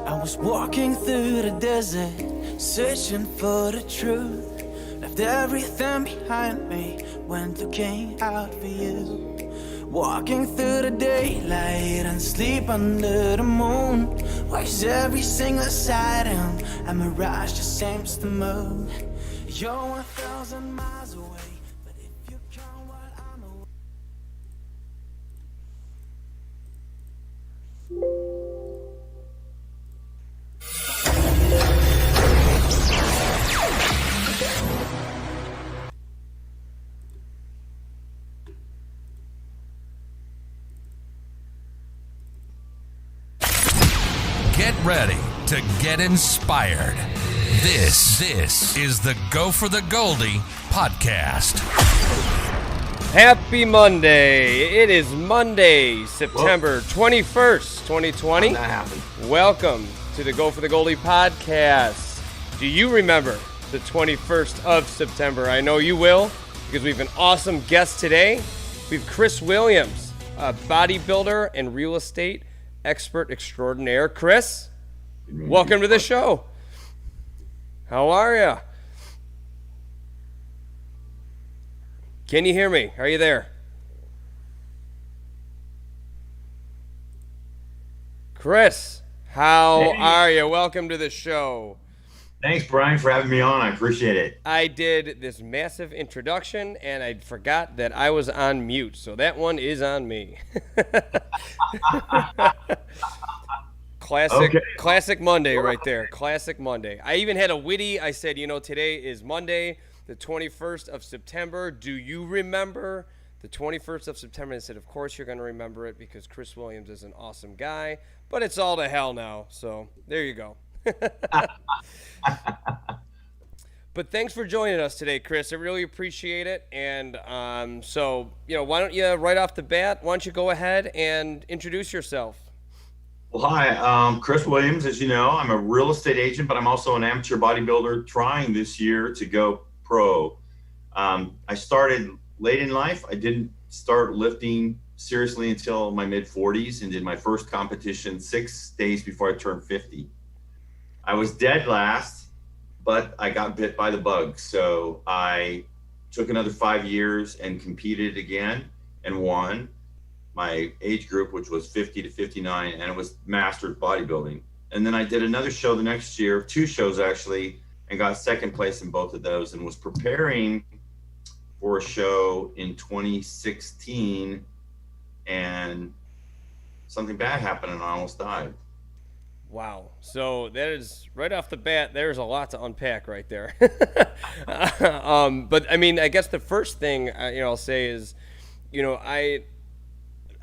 I was walking through the desert, searching for the truth. Left everything behind me, went looking out for you. Walking through the daylight and sleep under the moon. Watch every single sighting, a mirage just seems to move. You're 1,000 miles away, but if you come while I'm away. Get ready to get inspired. This is the Go4TheGoldy podcast. Happy Monday. It is Monday, September 21st, 2020. That happened. Welcome to the Go4TheGoldy podcast. Do you remember the 21st of September? I know you will, because we have an awesome guest today. We have Chris Williams, a bodybuilder and real estate expert extraordinaire. Chris, welcome to the show. How are you? Can you hear me? Are you there? Chris, how are you? Welcome to the show. Thanks, Brian, for having me on. I appreciate it. I did this massive introduction, and I forgot that I was on mute, so that one is on me. Classic Monday right there. Classic Monday. I even had a witty, I said, today is Monday, the 21st of September. Do you remember the 21st of September? I said, of course you're going to remember it because Chris Williams is an awesome guy, but it's all to hell now, so there you go. But thanks for joining us today, Chris. I really appreciate it. And so, why don't you, right off the bat, why don't you go ahead and introduce yourself? Well, hi, Chris Williams. As you know, I'm a real estate agent, but I'm also an amateur bodybuilder trying this year to go pro. I started late in life. I didn't start lifting seriously until my mid-40s and did my first competition 6 days before I turned 50. I was dead last, but I got bit by the bug. So I took another 5 years and competed again and won my age group, which was 50 to 59, and it was masters bodybuilding. And then I did another show the next year, 2 shows actually, and got second place in both of those, and was preparing for a show in 2016, and something bad happened and I almost died. Wow. So that is right off the bat, there's a lot to unpack right there. But I mean, I guess the first thing, I'll say is,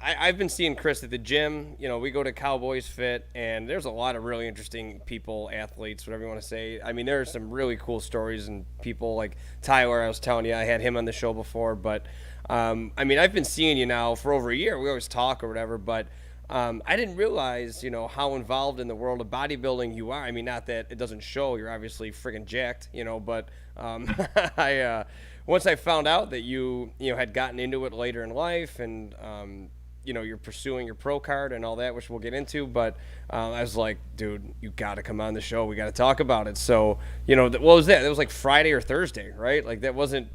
I've been seeing Chris at the gym. We go to Cowboys Fit, and there's a lot of really interesting people, athletes, whatever you want to say. I mean, there are some really cool stories and people like Tyler. I was telling you, I had him on the show before, but I mean, I've been seeing you now for over a year. We always talk or whatever, but I didn't realize, how involved in the world of bodybuilding you are. I mean, not that it doesn't show. You're obviously friggin' jacked, but once I found out that you had gotten into it later in life, and you're pursuing your pro card and all that, which we'll get into, but I was like, dude, you got to come on the show. We got to talk about it. So, what was that? That was like Friday or Thursday, right? Like that wasn't,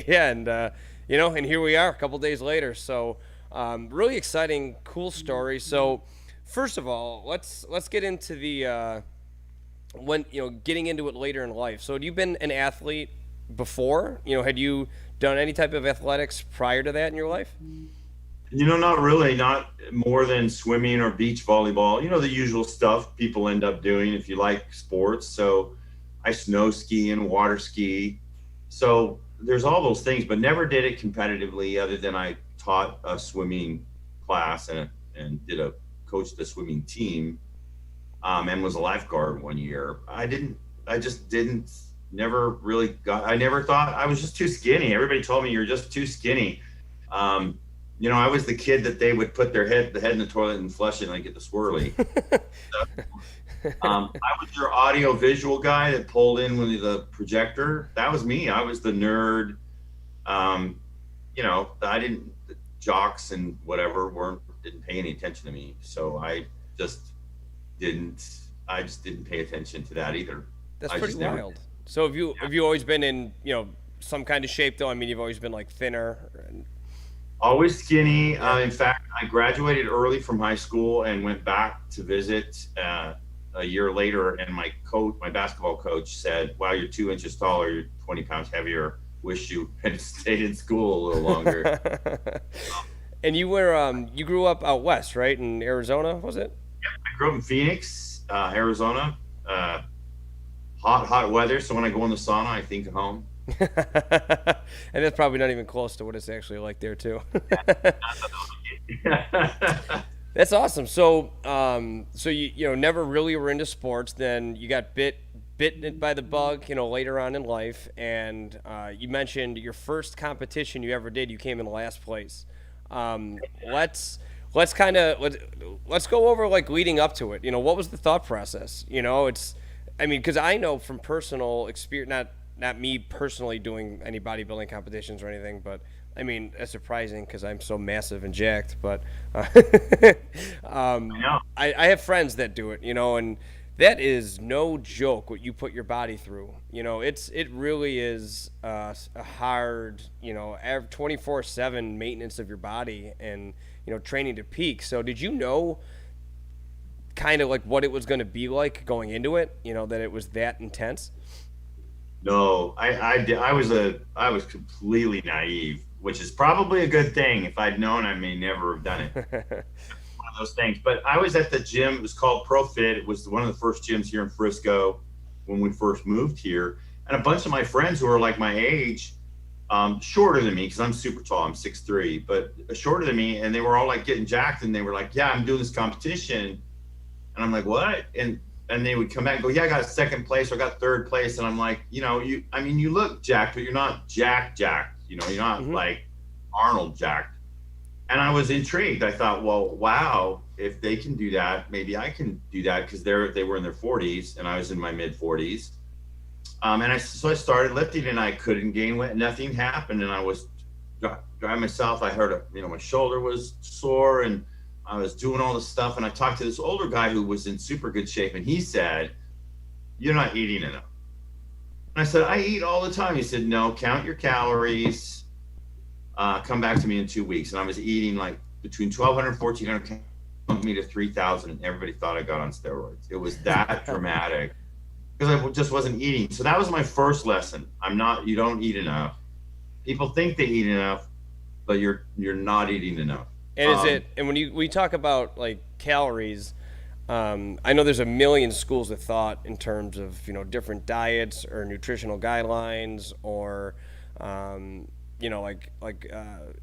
yeah. And, and here we are a couple days later. So really exciting, cool story. So first of all, let's get into the, when, getting into it later in life. So had you been an athlete before? Had you done any type of athletics prior to that in your life? Not really, not more than swimming or beach volleyball, the usual stuff people end up doing if you like sports. So I snow ski and water ski. So there's all those things, but never did it competitively, other than I taught a swimming class and coached a swimming team, and was a lifeguard one year. I never thought, I was just too skinny. Everybody told me you're just too skinny. I was the kid that they would put the head in the toilet and flush it and I get the swirly. I was your audio visual guy that pulled in with the projector. That was me. I was the nerd. The jocks and whatever didn't pay any attention to me. So I just didn't pay attention to that either. That's pretty wild. So have you always been in, some kind of shape though? I mean, you've always been like thinner. Always skinny. In fact, I graduated early from high school and went back to visit a year later. And my basketball coach said, "Wow, you're 2 inches taller. You're 20 pounds heavier. Wish you had stayed in school a little longer." And you were you grew up out west, right, in Arizona, was it? Yeah, I grew up in Phoenix, Arizona. Hot weather. So when I go in the sauna, I think of home. And that's probably not even close to what it's actually like there too. That's awesome. So so you never really were into sports. Then you got bitten by the bug, later on in life, and you mentioned your first competition you ever did, you came in last place. Let's go over like leading up to it. What was the thought process? Because I know from personal experience, not me personally doing any bodybuilding competitions or anything, but I mean, it's surprising because I'm so massive and jacked, but I have friends that do it, and that is no joke what you put your body through. It really is a hard, 24/7 maintenance of your body and, training to peak. So did you know kind of like what it was going to be like going into it, that it was that intense? No, I was completely naive, which is probably a good thing. If I'd known, I may never have done it. One of those things. But I was at the gym. It was called ProFit. It was one of the first gyms here in Frisco when we first moved here. And a bunch of my friends who were like my age, shorter than me, because I'm super tall. I'm 6'3", but shorter than me. And they were all like getting jacked. And they were like, "Yeah, I'm doing this competition." And I'm like, "What?" And they would come back and go, "Yeah, I got second place or I got third place." And I'm like, you look jacked, but you're not jacked. You're not like Arnold jacked. And I was intrigued. I thought, well, wow, if they can do that, maybe I can do that, because they were in their 40s and I was in my mid 40s. So I started lifting and I couldn't gain weight. Nothing happened. And I was driving myself. I heard, my shoulder was sore and I was doing all this stuff, and I talked to this older guy who was in super good shape, and he said, "You're not eating enough." And I said, "I eat all the time." He said, "No, count your calories. Come back to me in 2 weeks." And I was eating like between 1,200 and 1,400, bumped me to 3,000, and everybody thought I got on steroids. It was that dramatic because I just wasn't eating. So that was my first lesson. You don't eat enough. People think they eat enough, but you're not eating enough. And and when we talk about like calories, I know there's a million schools of thought in terms of, different diets or nutritional guidelines or, you know,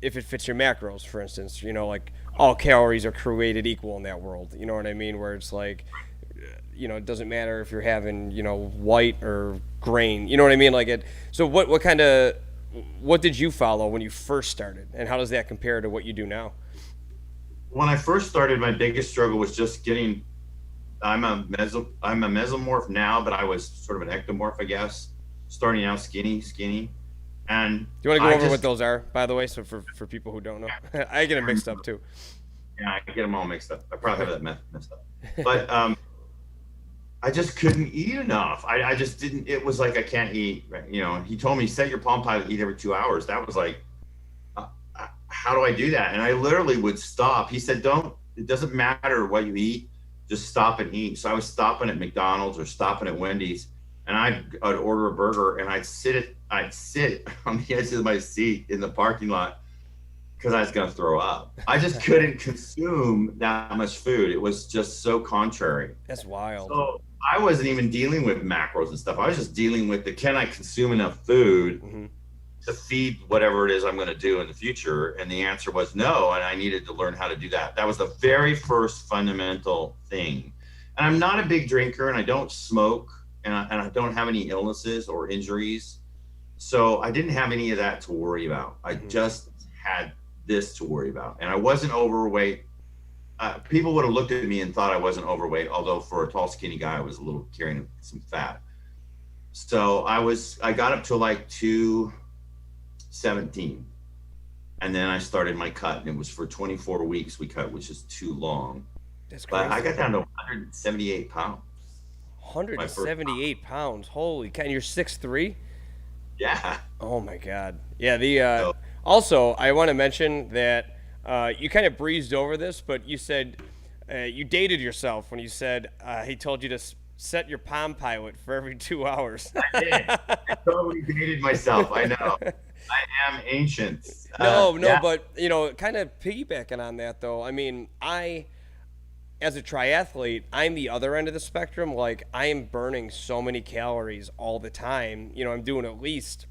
if it fits your macros, for instance, you know, like all calories are created equal in that world. You know what I mean? Where it's like, you know, it doesn't matter if you're having, you know, white or grain. You know what I mean? Like it. So what did you follow when you first started, and how does that compare to what you do now? When I first started, my biggest struggle was just getting. I'm a mesomorph now, but I was sort of an ectomorph, I guess. Starting out skinny, and Do you want to go over what those are, by the way, so for people who don't know? I get it mixed up too. Yeah, I get them all mixed up. I probably have that messed up. But I just couldn't eat enough. I just didn't. It was like I can't eat. Right? You know, he told me set your Palm Pilot, eat every 2 hours. That was like, how do I do that? And I literally would stop. He said, don't. It doesn't matter what you eat, just stop and eat. So I was stopping at McDonald's or stopping at Wendy's, and I'd order a burger, and I'd sit on the edge of my seat in the parking lot because I was going to throw up. I just couldn't consume that much food. It was just so contrary. That's wild. So I wasn't even dealing with macros and stuff. I was just dealing with can I consume enough food to feed whatever it is I'm going to do in the future? And the answer was no. And I needed to learn how to do that. That was the very first fundamental thing. And I'm not a big drinker, and I don't smoke, and I don't have any illnesses or injuries. So I didn't have any of that to worry about. I just had this to worry about. And I wasn't overweight. People would have looked at me and thought I wasn't overweight, although for a tall, skinny guy, I was a little carrying some fat. So I got up to like 217. And then I started my cut, and it was for 24 weeks we cut, which is too long. That's crazy. But I got down to 178 pounds. 178 pounds. Holy cow. And you're 6'3"? Yeah. Oh my God. Yeah. Also, I want to mention that you kind of breezed over this, but you said you dated yourself when you said he told you to set your Palm Pilot for every 2 hours. I did. I totally dated myself. I know. I am ancient. But you know, kind of piggybacking on that though. I mean, as a triathlete, I'm the other end of the spectrum. Like, I am burning so many calories all the time. You know, I'm doing at least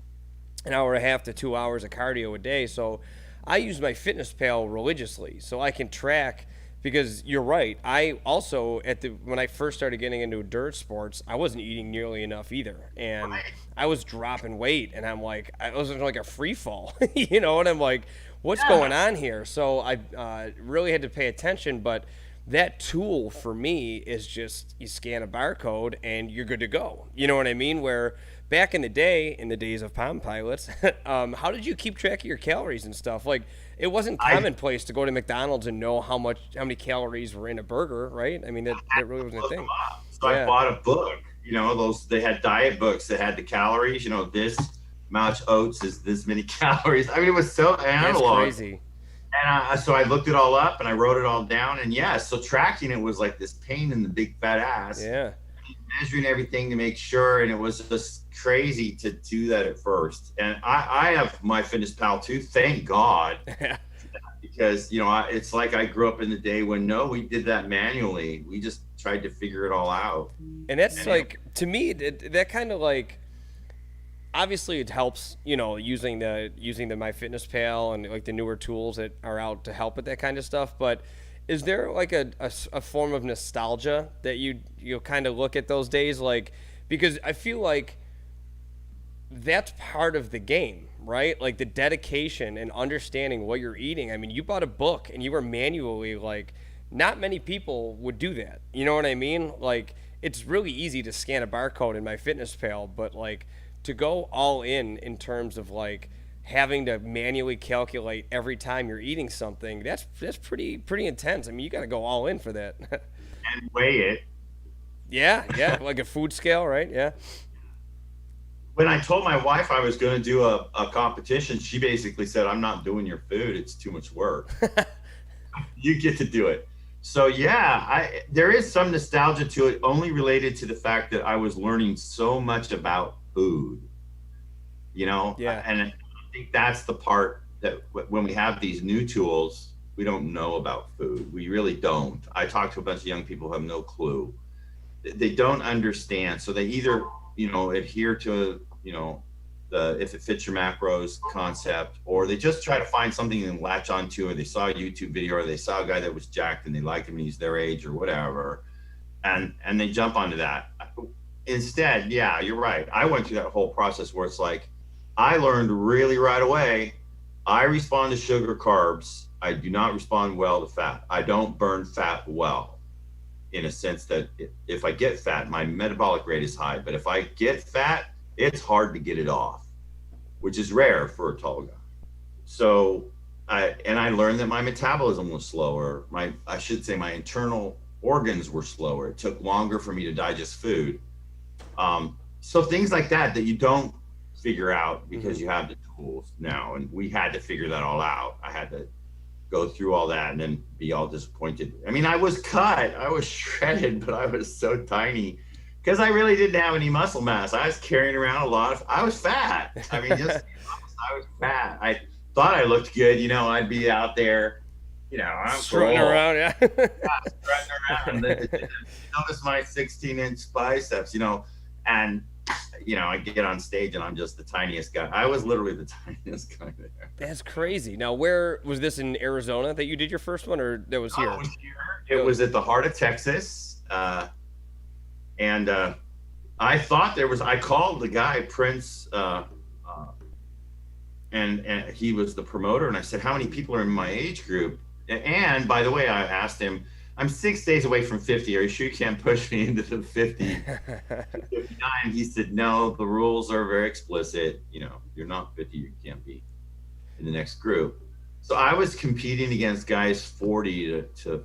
an hour and a half to 2 hours of cardio a day. So I use my FitnessPal religiously so I can track, because you're right. I also, when I first started getting into dirt sports, I wasn't eating nearly enough either. And I was dropping weight, and I'm like, I was like a free fall, you know, and I'm like, what's going on here? So I really had to pay attention, but that tool for me is just you scan a barcode and you're good to go. You know what I mean? Where back in the day, in the days of Palm Pilots, how did you keep track of your calories and stuff? Like, it wasn't commonplace to go to McDonald's and know how many calories were in a burger, right? I mean, that really wasn't a thing. So I bought a book. You know, they had diet books that had the calories. You know, this much oats is this many calories. I mean, it was so analog. That's crazy. And so I looked it all up and I wrote it all down. And so tracking it was like this pain in the big fat ass. Yeah. Measuring everything to make sure. And it was just crazy to do that at first. And I have my FitnessPal too. Thank God. Because, you know, it's like I grew up in the day when, we did that manually. We just tried to figure it all out. And that's to me, that kind of like, obviously it helps, you know, using the MyFitnessPal and like the newer tools that are out to help with that kind of stuff. But is there like a form of nostalgia that you kind of look at those days? Like, because I feel like that's part of the game, right? Like the dedication and understanding what you're eating. I mean, you bought a book and you were manually, like, not many people would do that. You know what I mean? Like, it's really easy to scan a barcode in MyFitnessPal, but like, to go all in terms of like having to manually calculate every time you're eating something, that's pretty intense. I mean, you got to go all in for that. And weigh it. Yeah, like a food scale, right? Yeah. When I told my wife I was going to do a competition, she basically said, "I'm not doing your food. It's too much work. You get to do it." So there is some nostalgia to it, only related to the fact that I was learning so much about food, you know. And I think that's the part that when we have these new tools, we don't know about food. We really don't. I talk to a bunch of young people who have no clue. They don't understand. So they either, you know, adhere to, you know, the if it fits your macros concept, or they just try to find something and latch onto, or they saw a YouTube video, or they saw a guy that was jacked and they liked him and he's their age or whatever, and they jump onto that. Instead, yeah, you're right. I went through that whole process where it's like, I learned really right away, I respond to sugar, carbs. I do not respond well to fat. I don't burn fat well, in a sense that if I get fat, my metabolic rate is high. But if I get fat, it's hard to get it off, which is rare for a tall guy. So I learned that my metabolism was slower. I should say my internal organs were slower. It took longer for me to digest food. So things like that you don't figure out because you have the tools now. And we had to figure that all out. I had to go through all that and then be all disappointed. I mean, I was cut, I was shredded, but I was so tiny because I really didn't have any muscle mass. I was carrying around I was fat. I mean, I was fat. I thought I looked good. I'd be out there, I'm strutting around, yeah. Strutting around. Notice my 16-inch biceps, and I get on stage and I'm just the tiniest guy. I was literally the tiniest guy there. That's crazy. Now, where was this, in Arizona that you did your first one, or that was here? It was here. It was at the heart of Texas. And I thought I called the guy, Prince, and he was the promoter. And I said, how many people are in my age group? And by the way, I asked him, I'm 6 days away from 50. Are you sure you can't push me into the 50? 59. He said, no, the rules are very explicit. You're not 50, you can't be in the next group. So I was competing against guys 40 to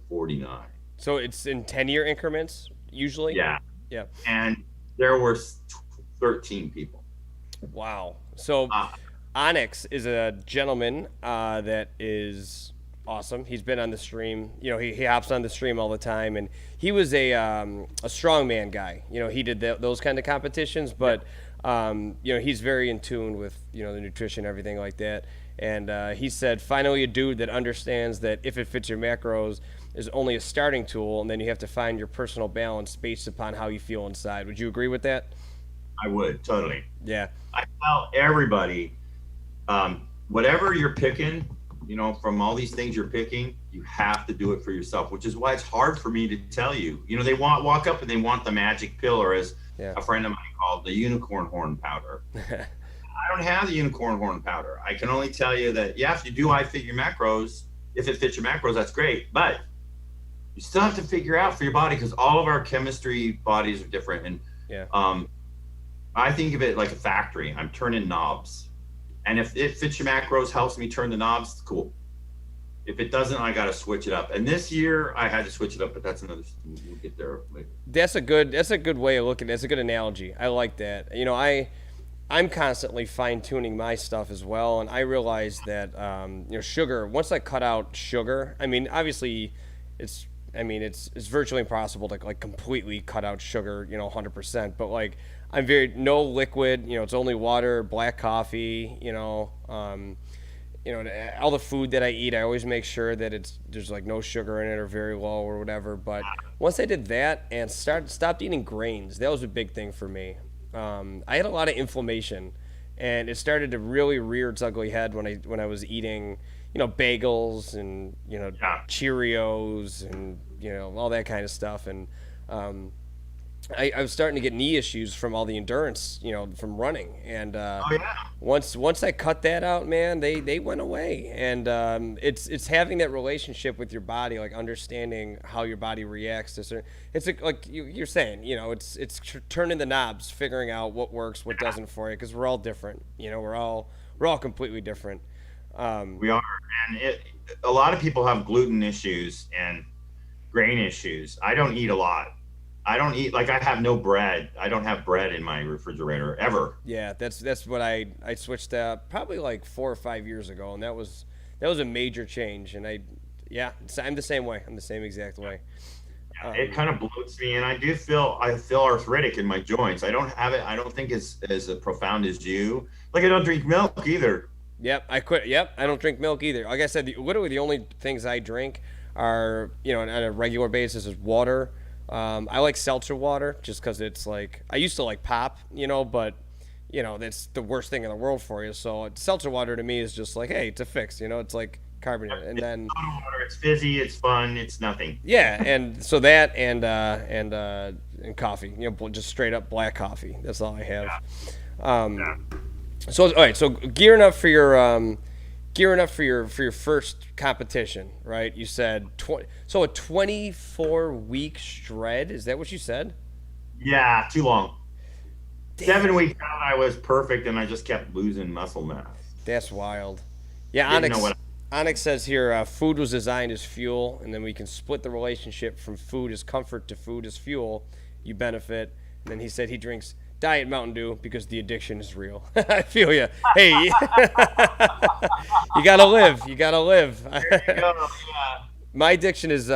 49. So it's in 10-year increments usually? Yeah. Yeah. And there were 13 people. Wow. So Onyx is a gentleman that is awesome. He's been on the stream. He hops on the stream all the time, and he was a strongman guy. He did those kind of competitions, but he's very in tune with the nutrition, everything like that. And he said, finally, a dude that understands that if it fits your macros is only a starting tool, and then you have to find your personal balance based upon how you feel inside. Would you agree with that? I would, totally. Yeah. I tell everybody, whatever you're picking, from all these things you're picking, you have to do it for yourself, which is why it's hard for me to tell you. They walk up and they want the magic pill, or as a friend of mine called the unicorn horn powder. I don't have the unicorn horn powder. I can only tell you that, if you do fit your macros, if it fits your macros, that's great. But you still have to figure out for your body, because all of our chemistry bodies are different. And I think of it like a factory. I'm turning knobs. And if it fits your macros, helps me turn the knobs, cool. If it doesn't, I got to switch it up. And this year I had to switch it up, but that's another, we'll get there later. That's a good way of looking. That's a good analogy. I like that. I'm constantly fine tuning my stuff as well. And I realize that, sugar, once I cut out sugar, obviously it's virtually impossible to completely cut out sugar, 100%, but I'm no liquid, it's only water, black coffee, all the food that I eat, I always make sure that there's no sugar in it or very low or whatever. But once I did that and stopped eating grains, that was a big thing for me. I had a lot of inflammation, and it started to really rear its ugly head when I was eating, bagels and, Cheerios and, all that kind of stuff. And, I was starting to get knee issues from all the endurance, from running. And once I cut that out, man, they went away. And it's having that relationship with your body, understanding how your body reacts to certain. It's like you're saying, it's turning the knobs, figuring out what works, what doesn't for you, because we're all different. We're all completely different. We are, and a lot of people have gluten issues and grain issues. I don't eat a lot. I don't eat, I have no bread. I don't have bread in my refrigerator ever. Yeah, that's what I switched probably 4 or 5 years ago, and that was a major change. And I'm the same way. I'm the same exact way. It kind of bloats me, and I feel arthritic in my joints. I don't have it. I don't think it's as profound as you. I don't drink milk either. Yep, I quit. Yep, I don't drink milk either. Like I said, literally the only things I drink are, on a regular basis is water. I like seltzer water just because it's I used to like pop, but that's the worst thing in the world for you. So seltzer water to me is just like, hey, it's a fix. It's like carbonate, and then Soda water, it's fizzy, it's fun, it's nothing. yeah, and so that and coffee, just straight up black coffee. That's all I have. Yeah. So all right, so gearing up for your first competition, right? You said so a 24-week shred. Is that what you said? Yeah, too long. 7 weeks out, I was perfect, and I just kept losing muscle mass. That's wild. Yeah, Didn't know what. Onyx says here, food was designed as fuel, and then we can split the relationship from food as comfort to food as fuel. You benefit. And then he said he drinks Diet Mountain Dew because the addiction is real. I feel you. Hey, you gotta live. You gotta live. There you go. Yeah. My addiction is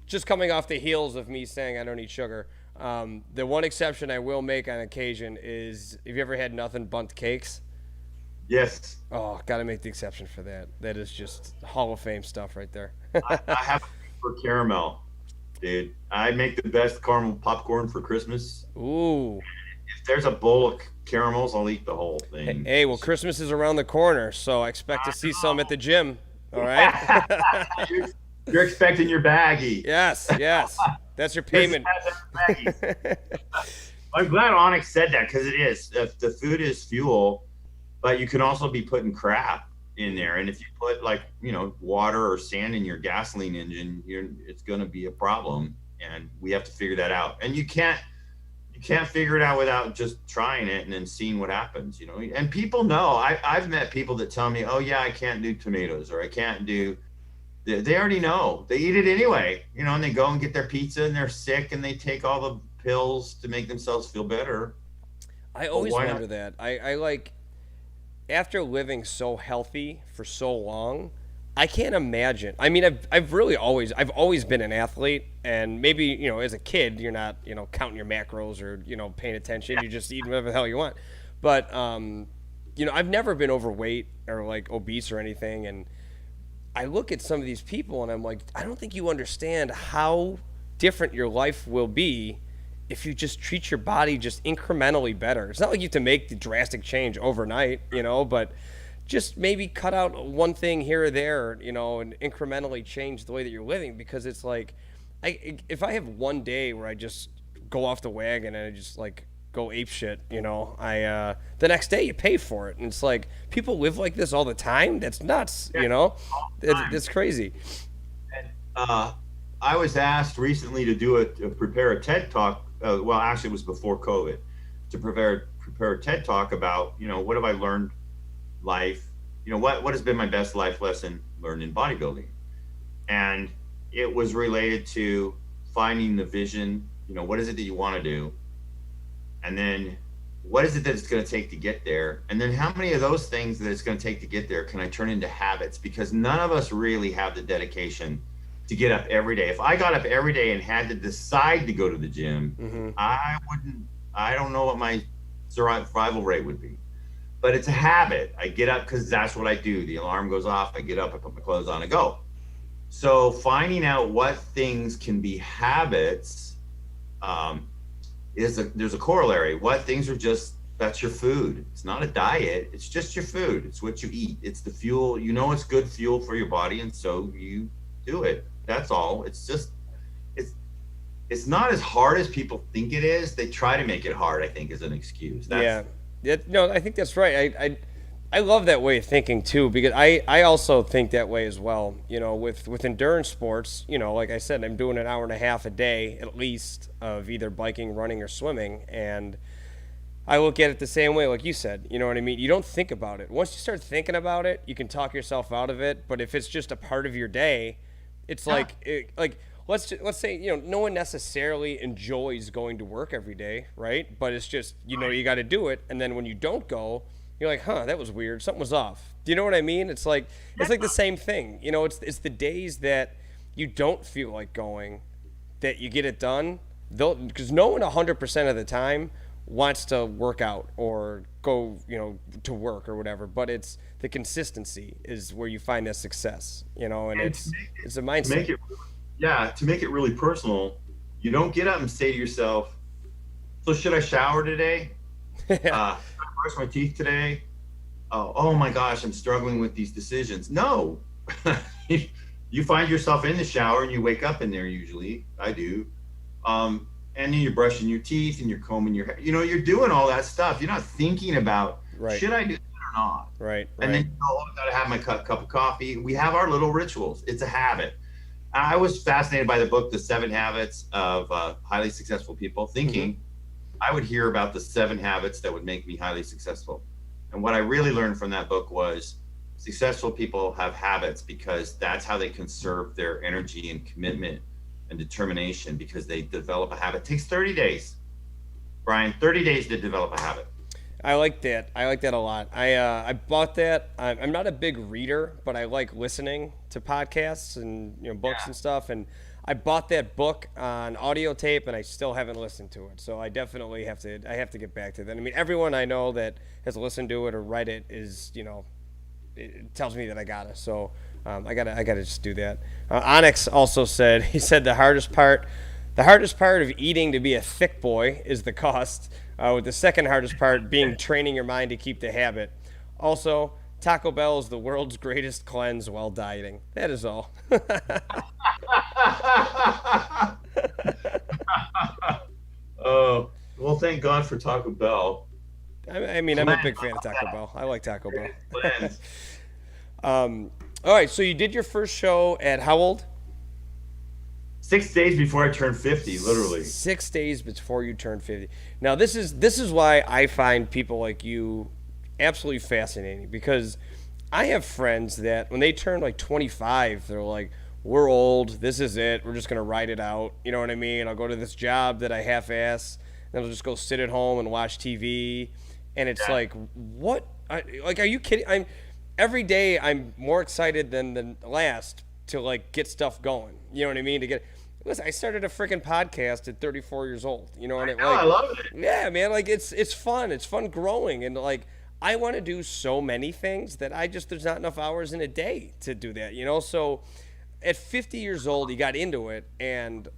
just coming off the heels of me saying I don't eat sugar. The one exception I will make on occasion is, have you ever had nothing but cakes? Yes. Oh, got to make the exception for that. That is just Hall of Fame stuff right there. I have a thing for caramel, dude. I make the best caramel popcorn for Christmas. Ooh. If there's a bowl of caramels, I'll eat the whole thing. Hey, well, Christmas is around the corner, so I expect to see some at the gym. All right? You're expecting your baggie. Yes. That's your payment. I'm glad Onyx said that, because it is. The food is fuel, but you can also be putting crap in there. And if you put water or sand in your gasoline engine, it's going to be a problem. And we have to figure that out. And you can't figure it out without just trying it and then seeing what happens, And people know. I've met people that tell me, oh yeah, I can't do tomatoes, or I can't do. They already know. They eat it anyway, and they go and get their pizza and they're sick and they take all the pills to make themselves feel better. I always wonder that. I like, after living so healthy for so long, I can't imagine. I mean, I've always been an athlete, and maybe, as a kid, you're not, counting your macros or, paying attention. You're just eating whatever the hell you want. But, I've never been overweight or like obese or anything. And I look at some of these people and I'm like, I don't think you understand how different your life will be if you just treat your body just incrementally better. It's not like you have to make the drastic change overnight, but just maybe cut out one thing here or there, and incrementally change the way that you're living. Because it's like, if I have one day where I just go off the wagon and I just like go ape shit, the next day you pay for it. And it's like, people live like this all the time. That's nuts, It's crazy. I was asked recently to prepare a TED talk. Well, actually, it was before COVID, to prepare a TED talk about, what have I learned life, what has been my best life lesson learned in bodybuilding. And it was related to finding the vision, what is it that you want to do? And then what is it that it's going to take to get there? And then how many of those things that it's going to take to get there can I turn into habits? Because none of us really have the dedication to get up every day. If I got up every day and had to decide to go to the gym, I don't know what my survival rate would be. But it's a habit. I get up because that's what I do. The alarm goes off, I get up, I put my clothes on, I go. So finding out what things can be habits, there's a corollary. What things are that's your food. It's not a diet, it's just your food. It's what you eat. It's the fuel. It's good fuel for your body, and so you do it. That's all. It's just, it's not as hard as people think it is. They try to make it hard, I think, as an excuse. I think that's right. I love that way of thinking too, because I also think that way as well. With endurance sports, like I said, I'm doing an hour and a half a day at least of either biking, running, or swimming, and I look at it the same way, like you said. You know what I mean? You don't think about it. Once you start thinking about it, you can talk yourself out of it. But if it's just a part of your day, it's let's say no one necessarily enjoys going to work every day, right? But it's just you got to do it, and then when you don't go, you're like, that was weird. Something was off. Do you know what I mean? It's like the same thing. It's the days that you don't feel like going that you get it done. Because no one 100% of the time wants to work out or go, to work or whatever. But it's the consistency is where you find that success, and it's a mindset. To make it really personal, you don't get up and say to yourself, so should I shower today? I brushed my teeth today. Oh my gosh, I'm struggling with these decisions. No, you find yourself in the shower and you wake up in there. Usually, I do. And then you're brushing your teeth and you're combing your hair. You're doing all that stuff. You're not thinking about Right. should I do that or not. Right. And then I gotta have my cup of coffee. We have our little rituals. It's a habit. I was fascinated by the book, The 7 Habits of Highly Successful People, thinking I would hear about the 7 habits that would make me highly successful. And what I really learned from that book was successful people have habits because that's how they conserve their energy and commitment and determination, because they develop a habit. It takes 30 days, Brian, 30 days to develop a habit. I like that. I like that a lot. I bought that. I'm not a big reader, but I like listening to podcasts and books and stuff. And I bought that book on audio tape, and I still haven't listened to it. So I definitely have to. I have to get back to that. I mean, everyone I know that has listened to it or read it is, it tells me that I gotta. So I gotta just do that. Onyx also said, he said the hardest part of eating to be a thick boy is the cost. With the second hardest part being training your mind to keep the habit. Also, Taco Bell is the world's greatest cleanse while dieting. That is all. Oh, well, thank God for Taco Bell. I mean, I'm a big fan of Taco Bell. I like Taco Bell. Cleanse. All right, so you did your first show at how old? 6 days before I turned 50, literally. 6 days before you turned 50. Now, this is why I find people like you absolutely fascinating, because I have friends that when they turn like 25, they're like, we're old, this is it, we're just going to ride it out. You know what I mean? I'll go to this job that I half-ass, then I'll just go sit at home and watch TV. And it's like, what? Are you kidding? Every day I'm more excited than the last to like get stuff going. You know what I mean? Listen, I started a freaking podcast at 34 years old. You know what I mean? I love it. Yeah, man. Like it's fun. It's fun growing, and like I want to do so many things that there's not enough hours in a day to do that. So at 50 years old, you got into it, and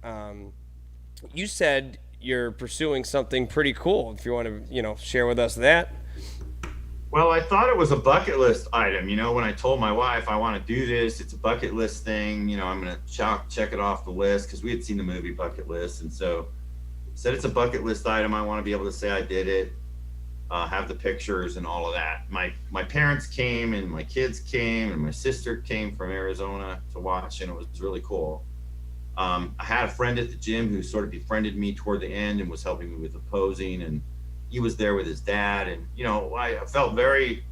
you said you're pursuing something pretty cool. If you want to, share with us that. Well, I thought it was a bucket list item. When I told my wife I want to do this, it's a bucket list thing. I'm going to check it off the list, because we had seen the movie Bucket List. And so I said it's a bucket list item. I want to be able to say I did it, have the pictures and all of that. My parents came, and my kids came, and my sister came from Arizona to watch, and it was really cool. I had a friend at the gym who sort of befriended me toward the end and was helping me with the posing, and he was there with his dad, and I felt very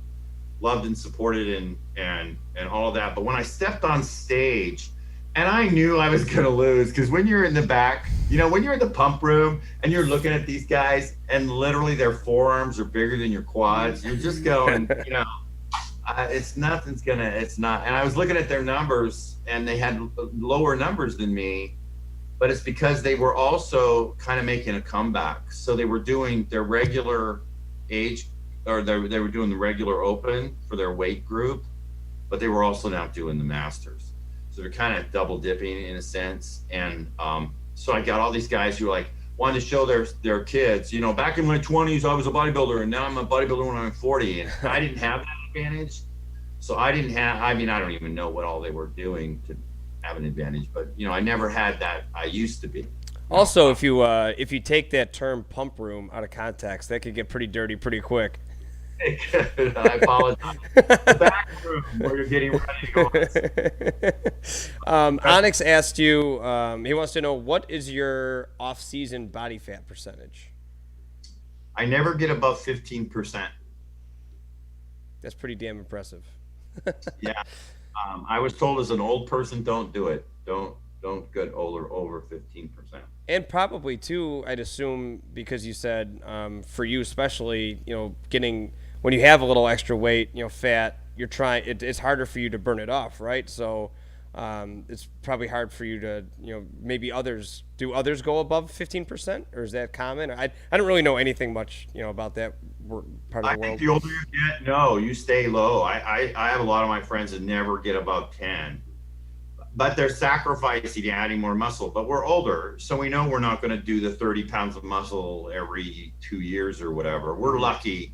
loved and supported and all of that. But when I stepped on stage, and I knew I was gonna lose, because when you're in the back, when you're in the pump room and you're looking at these guys and literally their forearms are bigger than your quads, you're just going, it's not. And I was looking at their numbers, and they had lower numbers than me. But it's because they were also kind of making a comeback. So they were doing their regular age, or they were doing the regular open for their weight group, but they were also now doing the masters. So they're kind of double dipping in a sense. And so I got all these guys who wanted to show their kids, back in my 20s, I was a bodybuilder, and now I'm a bodybuilder when I'm 40. And I didn't have that advantage. So I don't even know what all they were doing to have an advantage, but I never had that. I used to be. Also, if you take that term pump room out of context, that could get pretty dirty pretty quick. I apologize. The back room where you're getting ready to go. Onyx asked you, he wants to know, what is your off-season body fat percentage? I never get above 15%. That's pretty damn impressive. Yeah. I was told as an old person, don't do it. Don't get older over 15%. And probably too, I'd assume, because you said for you especially, getting when you have a little extra weight, fat, it's harder for you to burn it off, right? So it's probably hard for you to, maybe others go above 15%, or is that common? I don't really know anything much, about that part of the world. I think the older you get, no, you stay low. I have a lot of my friends that never get above 10. but they're sacrificing adding more muscle. But we're older, so we know we're not going to do the 30 pounds of muscle every 2 years or whatever. We're lucky.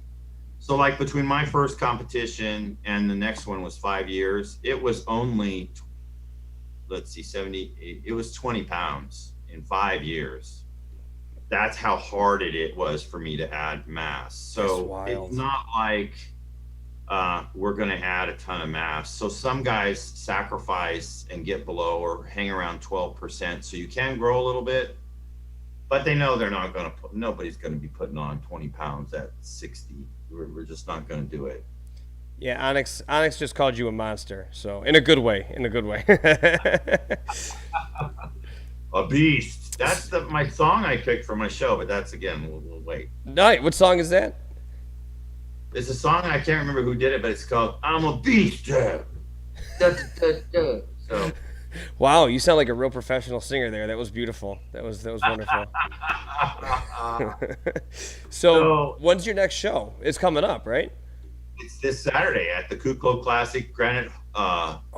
So like between my first competition and the next one was 5 years, it was only, let's see, 70, it was 20 pounds in 5 years. That's how hard it was for me to add mass. So it's not like we're going to add a ton of mass. So some guys sacrifice and get below or hang around 12%. So you can grow a little bit, but they know they're not going to put, nobody's going to be putting on 20 pounds at 60. We're just not going to do it. Yeah, Onyx just called you a monster. So in a good way, A beast. That's my song I picked for my show, but that's again, we'll wait. Night. What song is that? It's a song, I can't remember who did it, but it's called "I'm a Beast." So, wow, you sound like a real professional singer there. That was beautiful. That was wonderful. So, when's your next show? It's coming up, right? It's this Saturday at the Kuklo Classic, Granite.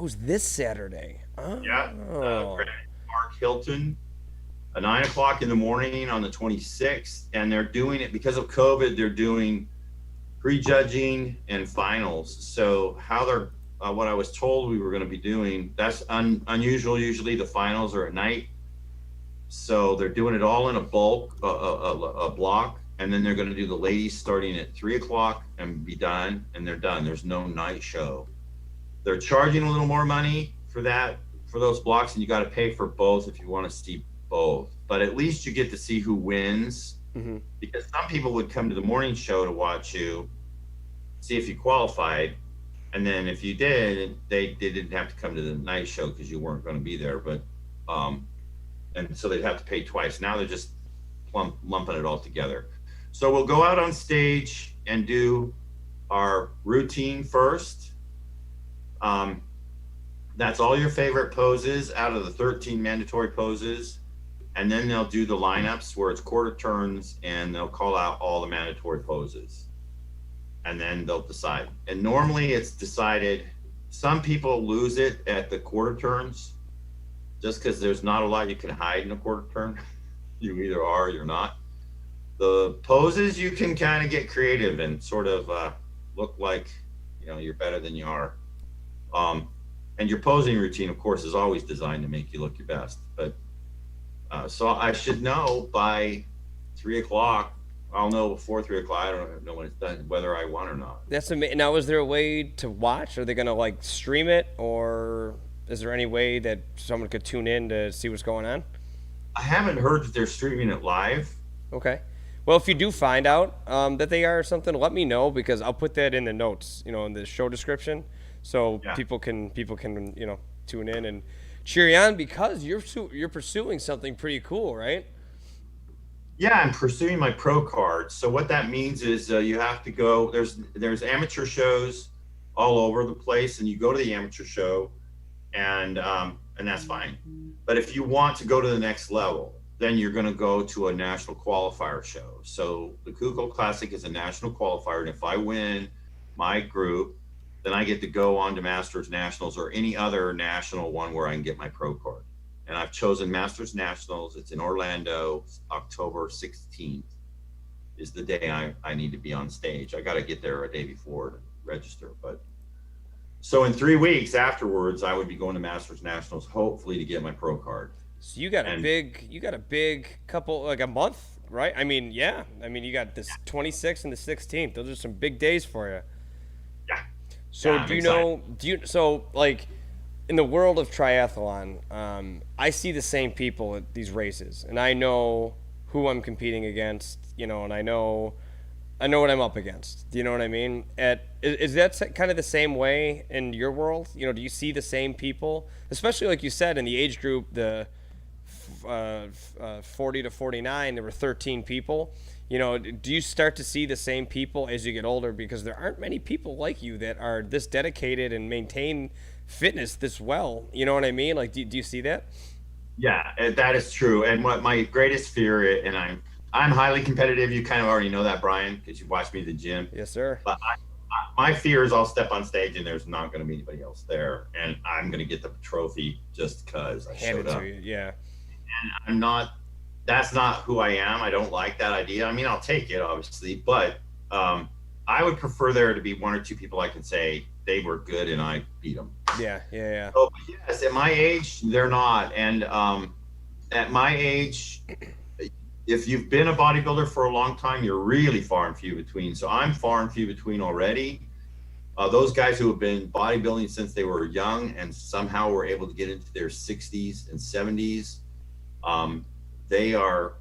It's this Saturday. Oh. Yeah, Granite Park Hilton, 9 o'clock in the morning on the 26th, and they're doing it because of COVID. They're doing prejudging and finals. So how they're what I was told we were going to be doing, that's unusual. Usually the finals are at night, so they're doing it all in a bulk, a block, and then they're going to do the ladies starting at 3 o'clock and be done, and they're done. There's no night show. They're charging a little more money for those blocks, and you got to pay for both if you want to see both, but at least you get to see who wins. Mm-hmm. Because some people would come to the morning show to watch you, see if you qualified, and then if you did, they didn't have to come to the night show because you weren't going to be there. But and so they'd have to pay twice. Now they're just lumping it all together. So we'll go out on stage and do our routine first. That's all your favorite poses out of the 13 mandatory poses. And then they'll do the lineups where it's quarter turns, and they'll call out all the mandatory poses. And then they'll decide. And normally it's decided, some people lose it at the quarter turns just because there's not a lot you can hide in a quarter turn. You either are or you're not. The poses, you can kind of get creative and sort of look like, you're better than you are. And your posing routine, of course, is always designed to make you look your best. But so I should know by 3 o'clock. I'll know before 3 o'clock. I don't know when it's done, whether I won or not. That's amazing. Now, is there a way to watch? Are they going to stream it, or is there any way that someone could tune in to see what's going on? I haven't heard that they're streaming it live. Okay. Well, if you do find out that they are or something, let me know, because I'll put that in the notes, in the show description, so people can tune in and cheer you on, because you're pursuing something pretty cool, right? Yeah, I'm pursuing my pro card. So what that means is you have to go. There's amateur shows all over the place, and you go to the amateur show, and that's fine. But if you want to go to the next level, then you're going to go to a national qualifier show. So the Kuklo Classic is a national qualifier, and if I win my group, then I get to go on to Masters Nationals or any other national one where I can get my pro card. And I've chosen Masters Nationals. It's in Orlando. October 16th is the day I need to be on stage. I got to get there a day before to register. But so in 3 weeks afterwards, I would be going to Masters Nationals, hopefully to get my pro card. So you got a big couple, like a month, right? I mean, yeah. I mean, you got this 26th and the 16th. Those are some big days for you. Yeah. So in the world of triathlon, I see the same people at these races, and I know who I'm competing against, and I know what I'm up against. Do you know what I mean? Is that kind of the same way in your world? Do you see the same people, especially like you said in the age group, the 40 to 49, there were 13 people. Do you start to see the same people as you get older? Because there aren't many people like you that are this dedicated and maintain fitness this well. You know what I mean? Do you see that? Yeah, that is true. And what my greatest fear, and I'm highly competitive. You kind of already know that, Brian, because you watched me at the gym. Yes, sir. But my fear is I'll step on stage and there's not going to be anybody else there, and I'm going to get the trophy just because I showed up. Yeah. And I'm not. That's not who I am. I don't like that idea. I mean, I'll take it, obviously, but I would prefer there to be one or two people I can say they were good and I beat them. Yeah. So yes, at my age, they're not. And at my age, if you've been a bodybuilder for a long time, you're really far and few between. So I'm far and few between already. Those guys who have been bodybuilding since they were young and somehow were able to get into their 60s and 70s, they are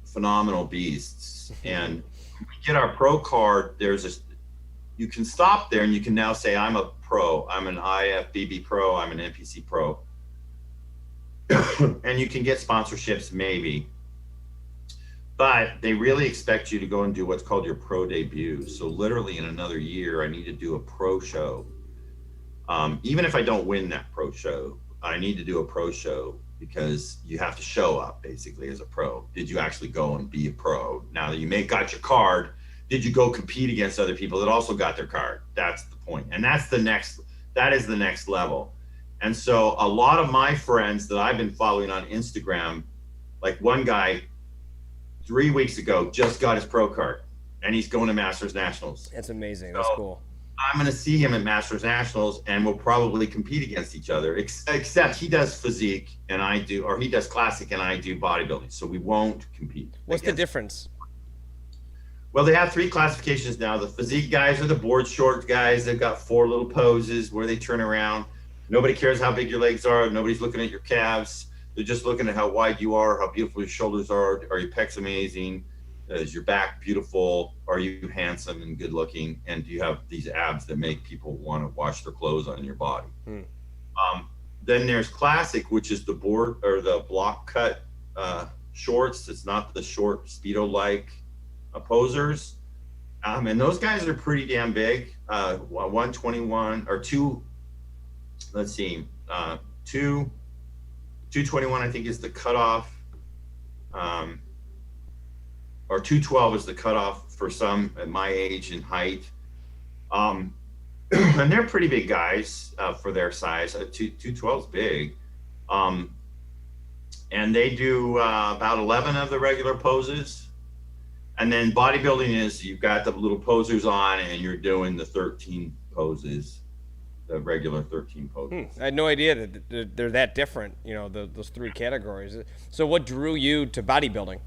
phenomenal beasts. And when we get our pro card, you can stop there and you can now say, I'm a pro, I'm an IFBB pro, I'm an NPC pro. And you can get sponsorships maybe. But they really expect you to go and do what's called your pro debut. So literally in another year, I need to do a pro show. Even if I don't win that pro show, I need to do a pro show because you have to show up basically as a pro. Did you actually go and be a pro? Now that you got your card, did you go compete against other people that also got their card? That's the point. And that is the next level. And so a lot of my friends that I've been following on Instagram, like one guy 3 weeks ago just got his pro card and he's going to Masters Nationals. That's amazing. That's cool. I'm going to see him at Masters Nationals and we'll probably compete against each other, except he does physique and I do, or he does classic and I do bodybuilding. So we won't compete. What's the difference? Well, they have 3 classifications now. The physique guys are the board short guys. They've got 4 little poses where they turn around. Nobody cares how big your legs are. Nobody's looking at your calves. They're just looking at how wide you are, how beautiful your shoulders are your pecs amazing? Is your back beautiful? Are you handsome and good looking? And do you have these abs that make people want to wash their clothes on your body? Then there's classic, which is the board or the block cut shorts. It's not the short Speedo-like posers. And those guys are pretty damn big. 121 or 221, I think, is the cutoff. Or 212 is the cutoff for some at my age and height. And they're pretty big guys for their size. 212 is big. And they do about 11 of the regular poses. And then bodybuilding is you've got the little posers on and you're doing the 13 poses, the regular 13 poses. I had no idea that they're that different, those 3 categories. So what drew you to bodybuilding?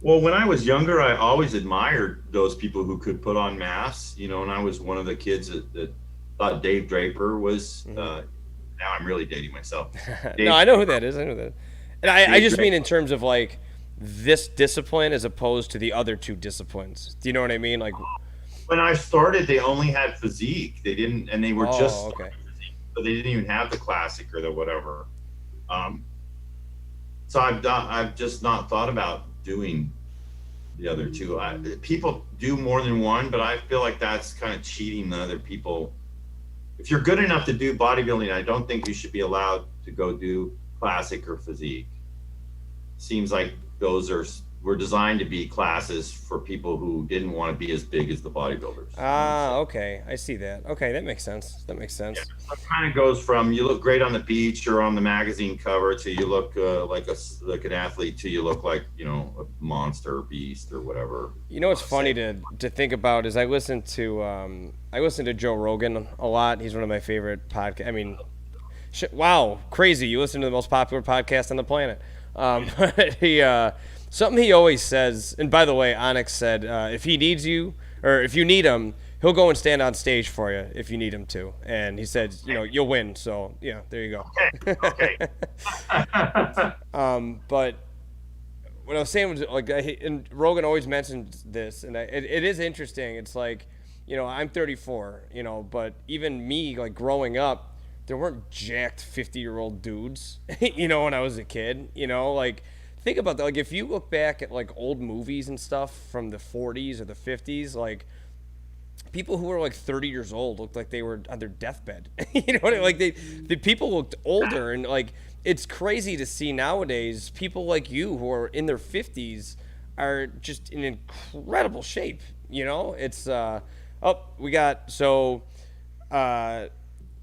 Well, when I was younger, I always admired those people who could put on mass, and I was one of the kids that thought Dave Draper was, now I'm really dating myself. No, I know who that is. I know that. And I just mean in terms of like this discipline as opposed to the other 2 disciplines. Do you know what I mean? Like when I started, they only had physique. They didn't, and they were just okay. Physique, so they didn't even have the classic or the whatever. So I've just not thought about doing the other 2. People do more than one, but I feel like that's kind of cheating the other people. If you're good enough to do bodybuilding, I don't think you should be allowed to go do classic or physique. Seems like those were designed to be classes for people who didn't want to be as big as the bodybuilders. Okay. I see that. Okay, that makes sense. Yeah, so it kind of goes from you look great on the beach or on the magazine cover to you look like an athlete to you look like, a monster or beast or whatever. What's funny to think about is I listen to Joe Rogan a lot. He's one of my favorite podcasts. I mean, wow, crazy. You listen to the most popular podcast on the planet. But something he always says, and by the way, Onyx said, if he needs you, or if you need him, he'll go and stand on stage for you if you need him to. And he said, you'll win. So, yeah, there you go. Okay. But what I was saying was, like, and Rogan always mentions this, and it is interesting. It's like, I'm 34, but even me, like, growing up, there weren't jacked 50-year-old dudes, when I was a kid, like, think about that. Like, if you look back at like old movies and stuff from the 40s or the 50s, like people who were like 30 years old looked like they were on their deathbed. What I mean? Like the people looked older, and like it's crazy to see nowadays people like you who are in their 50s are just in incredible shape. You know, it's we got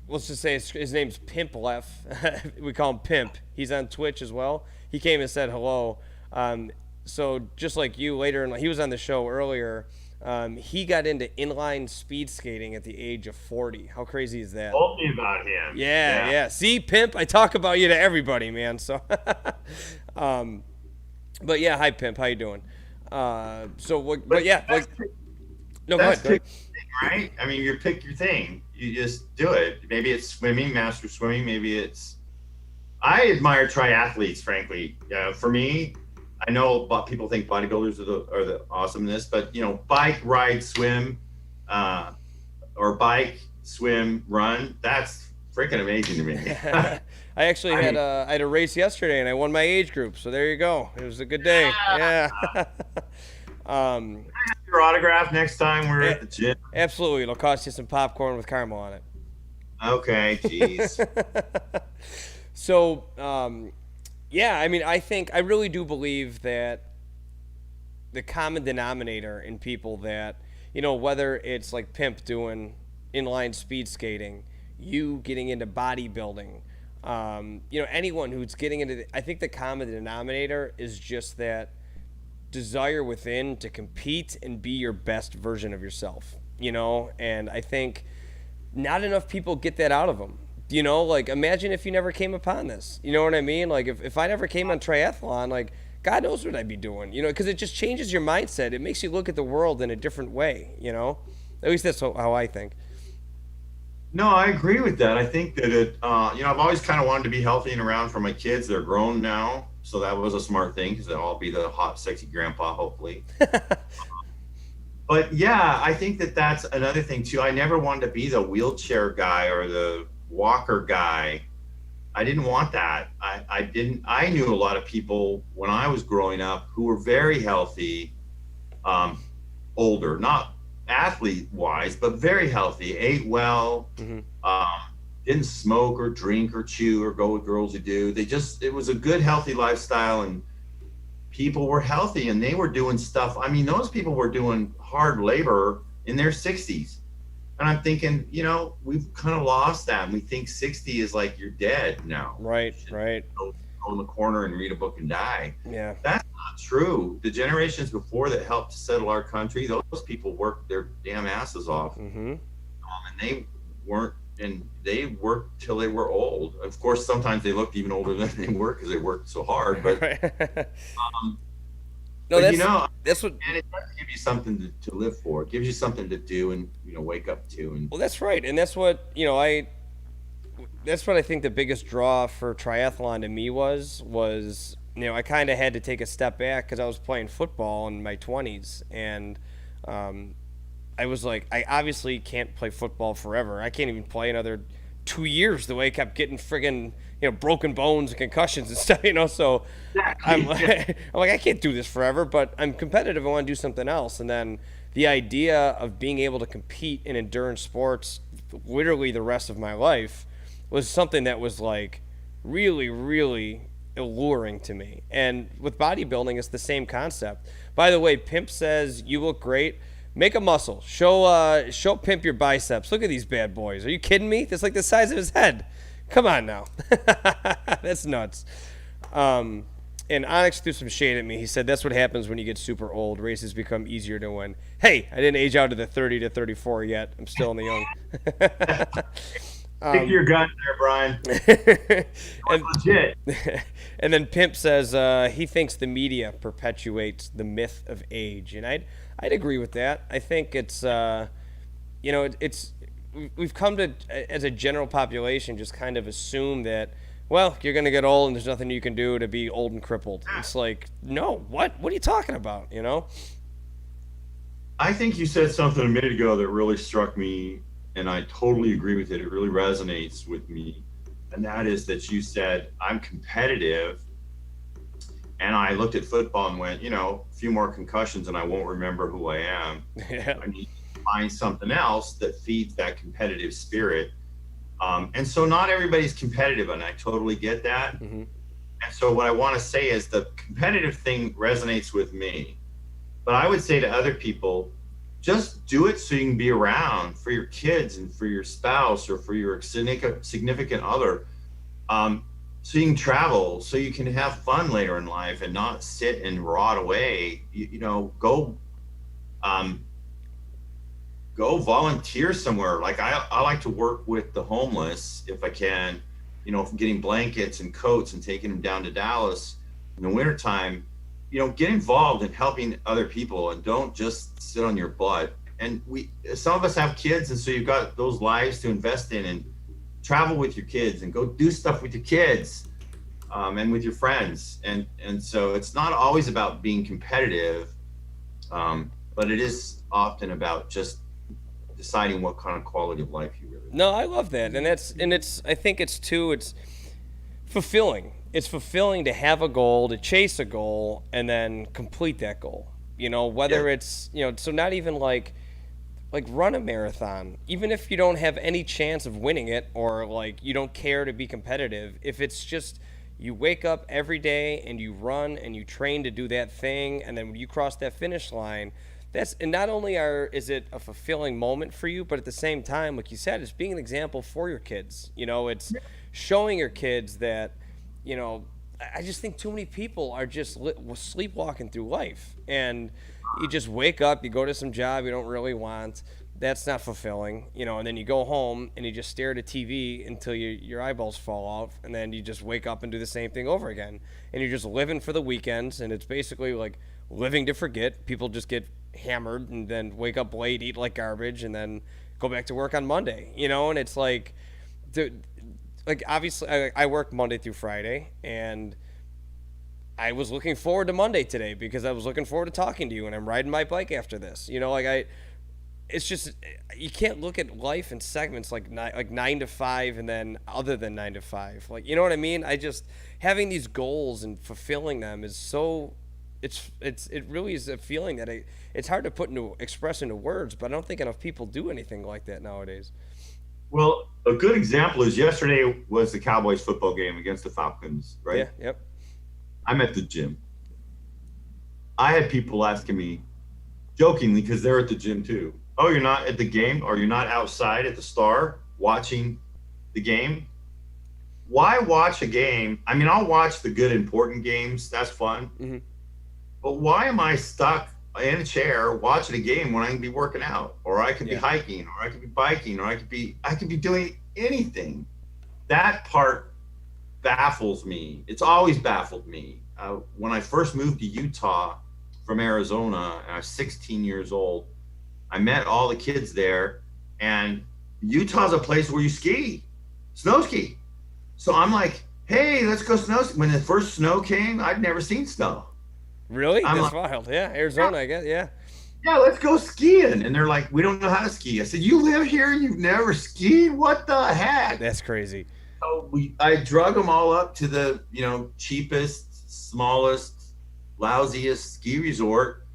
let's just say his name's Pimp Lef. We call him Pimp. He's on Twitch as well. He came and said hello. So just like you, he was on the show earlier. He got into inline speed skating at the age of 40. How crazy is that? Told me about him. Yeah. See, Pimp, I talk about you to everybody, man. So, but yeah, hi, Pimp. How you doing? No, go ahead. Pick your thing, right? I mean, you pick your thing. You just do it. Maybe it's swimming, master swimming. Maybe it's. I admire triathletes, frankly. For me, I know people think bodybuilders are the awesomeness, but bike, ride, swim, or bike, swim, run. That's freaking amazing to me. I actually had a race yesterday and I won my age group. So there you go. It was a good day. Yeah. Your autograph next time we're at the gym. Absolutely. It'll cost you some popcorn with caramel on it. Okay. Jeez. So, yeah, I mean, I really do believe that the common denominator in people that, whether it's like Pimp doing inline speed skating, you getting into bodybuilding, anyone who's getting into, I think the common denominator is just that desire within to compete and be your best version of yourself, and I think not enough people get that out of them. Like, imagine if you never came upon this. You know what I mean? Like, if I never came on triathlon, like, God knows what I'd be doing, because it just changes your mindset. It makes you look at the world in a different way, At least that's how I think. No, I agree with that. I think that I've always kind of wanted to be healthy and around for my kids. They're grown now, so that was a smart thing because they'll all be the hot, sexy grandpa, hopefully. But yeah, I think that's another thing too. I never wanted to be the wheelchair guy or the walker guy. I didn't want that. I knew a lot of people when I was growing up who were very healthy, older, not athlete wise, but very healthy, ate well, didn't smoke or drink or chew or go with girls who do. It was a good, healthy lifestyle, and people were healthy and they were doing stuff. I mean, those people were doing hard labor in their 60s. And I'm thinking, we've kind of lost that. And we think 60 is like you're dead now. Right. Go in the corner and read a book and die. Yeah. That's not true. The generations before that helped settle our country, those people worked their damn asses off. And they worked till they were old. Of course, sometimes they looked even older than they were because they worked so hard. But no, but that's what. And it does give you something to live for. It gives you something to do and wake up to. And well, that's right, and that's what That's what I think the biggest draw for triathlon to me was. I kind of had to take a step back because I was playing football in my 20s, and I was like, I obviously can't play football forever. I can't even play another 2 years the way I kept getting friggin' broken bones and concussions and stuff, so I'm like, I can't do this forever, but I'm competitive. I want to do something else. And then the idea of being able to compete in endurance sports literally the rest of my life was something that was like really, really alluring to me. And with bodybuilding, it's the same concept. By the way, Pimp says, you look great. Make a muscle. Show Pimp your biceps. Look at these bad boys. Are you kidding me? That's like the size of his head. Come on now. That's nuts. And Onyx threw some shade at me. He said that's what happens when you get super old. Races become easier to win. Hey, I didn't age out to the 30 to 34 yet. I'm still in the young. Stick to your guns there, Brian. Legit. And then Pimp says he thinks the media perpetuates the myth of age, and I'd agree with that. I think it's we've come to, as a general population, just kind of assume that, well, you're going to get old and there's nothing you can do to be old and crippled. It's like, no, what are you talking about, I think you said something a minute ago that really struck me, and I totally agree with it. It really resonates with me. And that is that you said, I'm competitive. And I looked at football and went, a few more concussions and I won't remember who I am. Yeah. I need to find something else that feeds that competitive spirit. And so not everybody's competitive, and I totally get that. Mm-hmm. And so what I want to say is the competitive thing resonates with me. But I would say to other people, just do it so you can be around for your kids and for your spouse or for your significant other. So you can travel, so you can have fun later in life and not sit and rot away. Go volunteer somewhere. Like I like to work with the homeless if I can, getting blankets and coats and taking them down to Dallas in the wintertime. Get involved in helping other people and don't just sit on your butt. And some of us have kids, and so you've got those lives to invest in, and travel with your kids and go do stuff with your kids, and with your friends. And so it's not always about being competitive, but it is often about just deciding what kind of quality of life you really want. No, I love that. I think it's fulfilling. It's fulfilling to have a goal, to chase a goal, and then complete that goal. Whether it's, so not even like run a marathon, even if you don't have any chance of winning it, or like you don't care to be competitive. If it's just you wake up every day and you run and you train to do that thing, and then when you cross that finish line, and not only is it a fulfilling moment for you, but at the same time, like you said, it's being an example for your kids. It's showing your kids that, I just think too many people are just sleepwalking through life, and you just wake up, you go to some job you don't really want. That's not fulfilling, and then you go home and you just stare at a TV until your eyeballs fall off, and then you just wake up and do the same thing over again, and you're just living for the weekends, and it's basically like living to forget. People just get hammered and then wake up late, eat like garbage, and then go back to work on Monday, and it's like, obviously I work Monday through Friday, and I was looking forward to Monday today because I was looking forward to talking to you, and I'm riding my bike after this. It's just, you can't look at life in segments like 9 to 5 and then other than 9 to 5. Like, you know what I mean? Having these goals and fulfilling them is so, it really is a feeling that it's hard to express into words, but I don't think enough people do anything like that nowadays. Well, a good example is yesterday was the Cowboys football game against the Falcons, right? Yeah, yep. I'm at the gym. I had people asking me jokingly, because they're at the gym too, oh, you're not at the game, or you're not outside at the Star watching the game? Why watch a game? I mean, I'll watch the good, important games. That's fun. Mm-hmm. But why am I stuck in a chair watching a game when I can be working out, or I could be hiking, or I could be biking, or I could be doing anything? That part baffles me. It's always baffled me. When I first moved to Utah from Arizona, and I was 16 years old, I met all the kids there, and Utah's a place where you snow ski. So I'm like, hey, let's go snow ski. When the first snow came, I'd never seen snow. Really? That's wild. Yeah, Arizona, I guess. Yeah. Yeah, let's go skiing. And they're like, we don't know how to ski. I said, you live here and you've never skied? What the heck? That's crazy. So I drug them all up to the, cheapest, smallest, lousiest ski resort,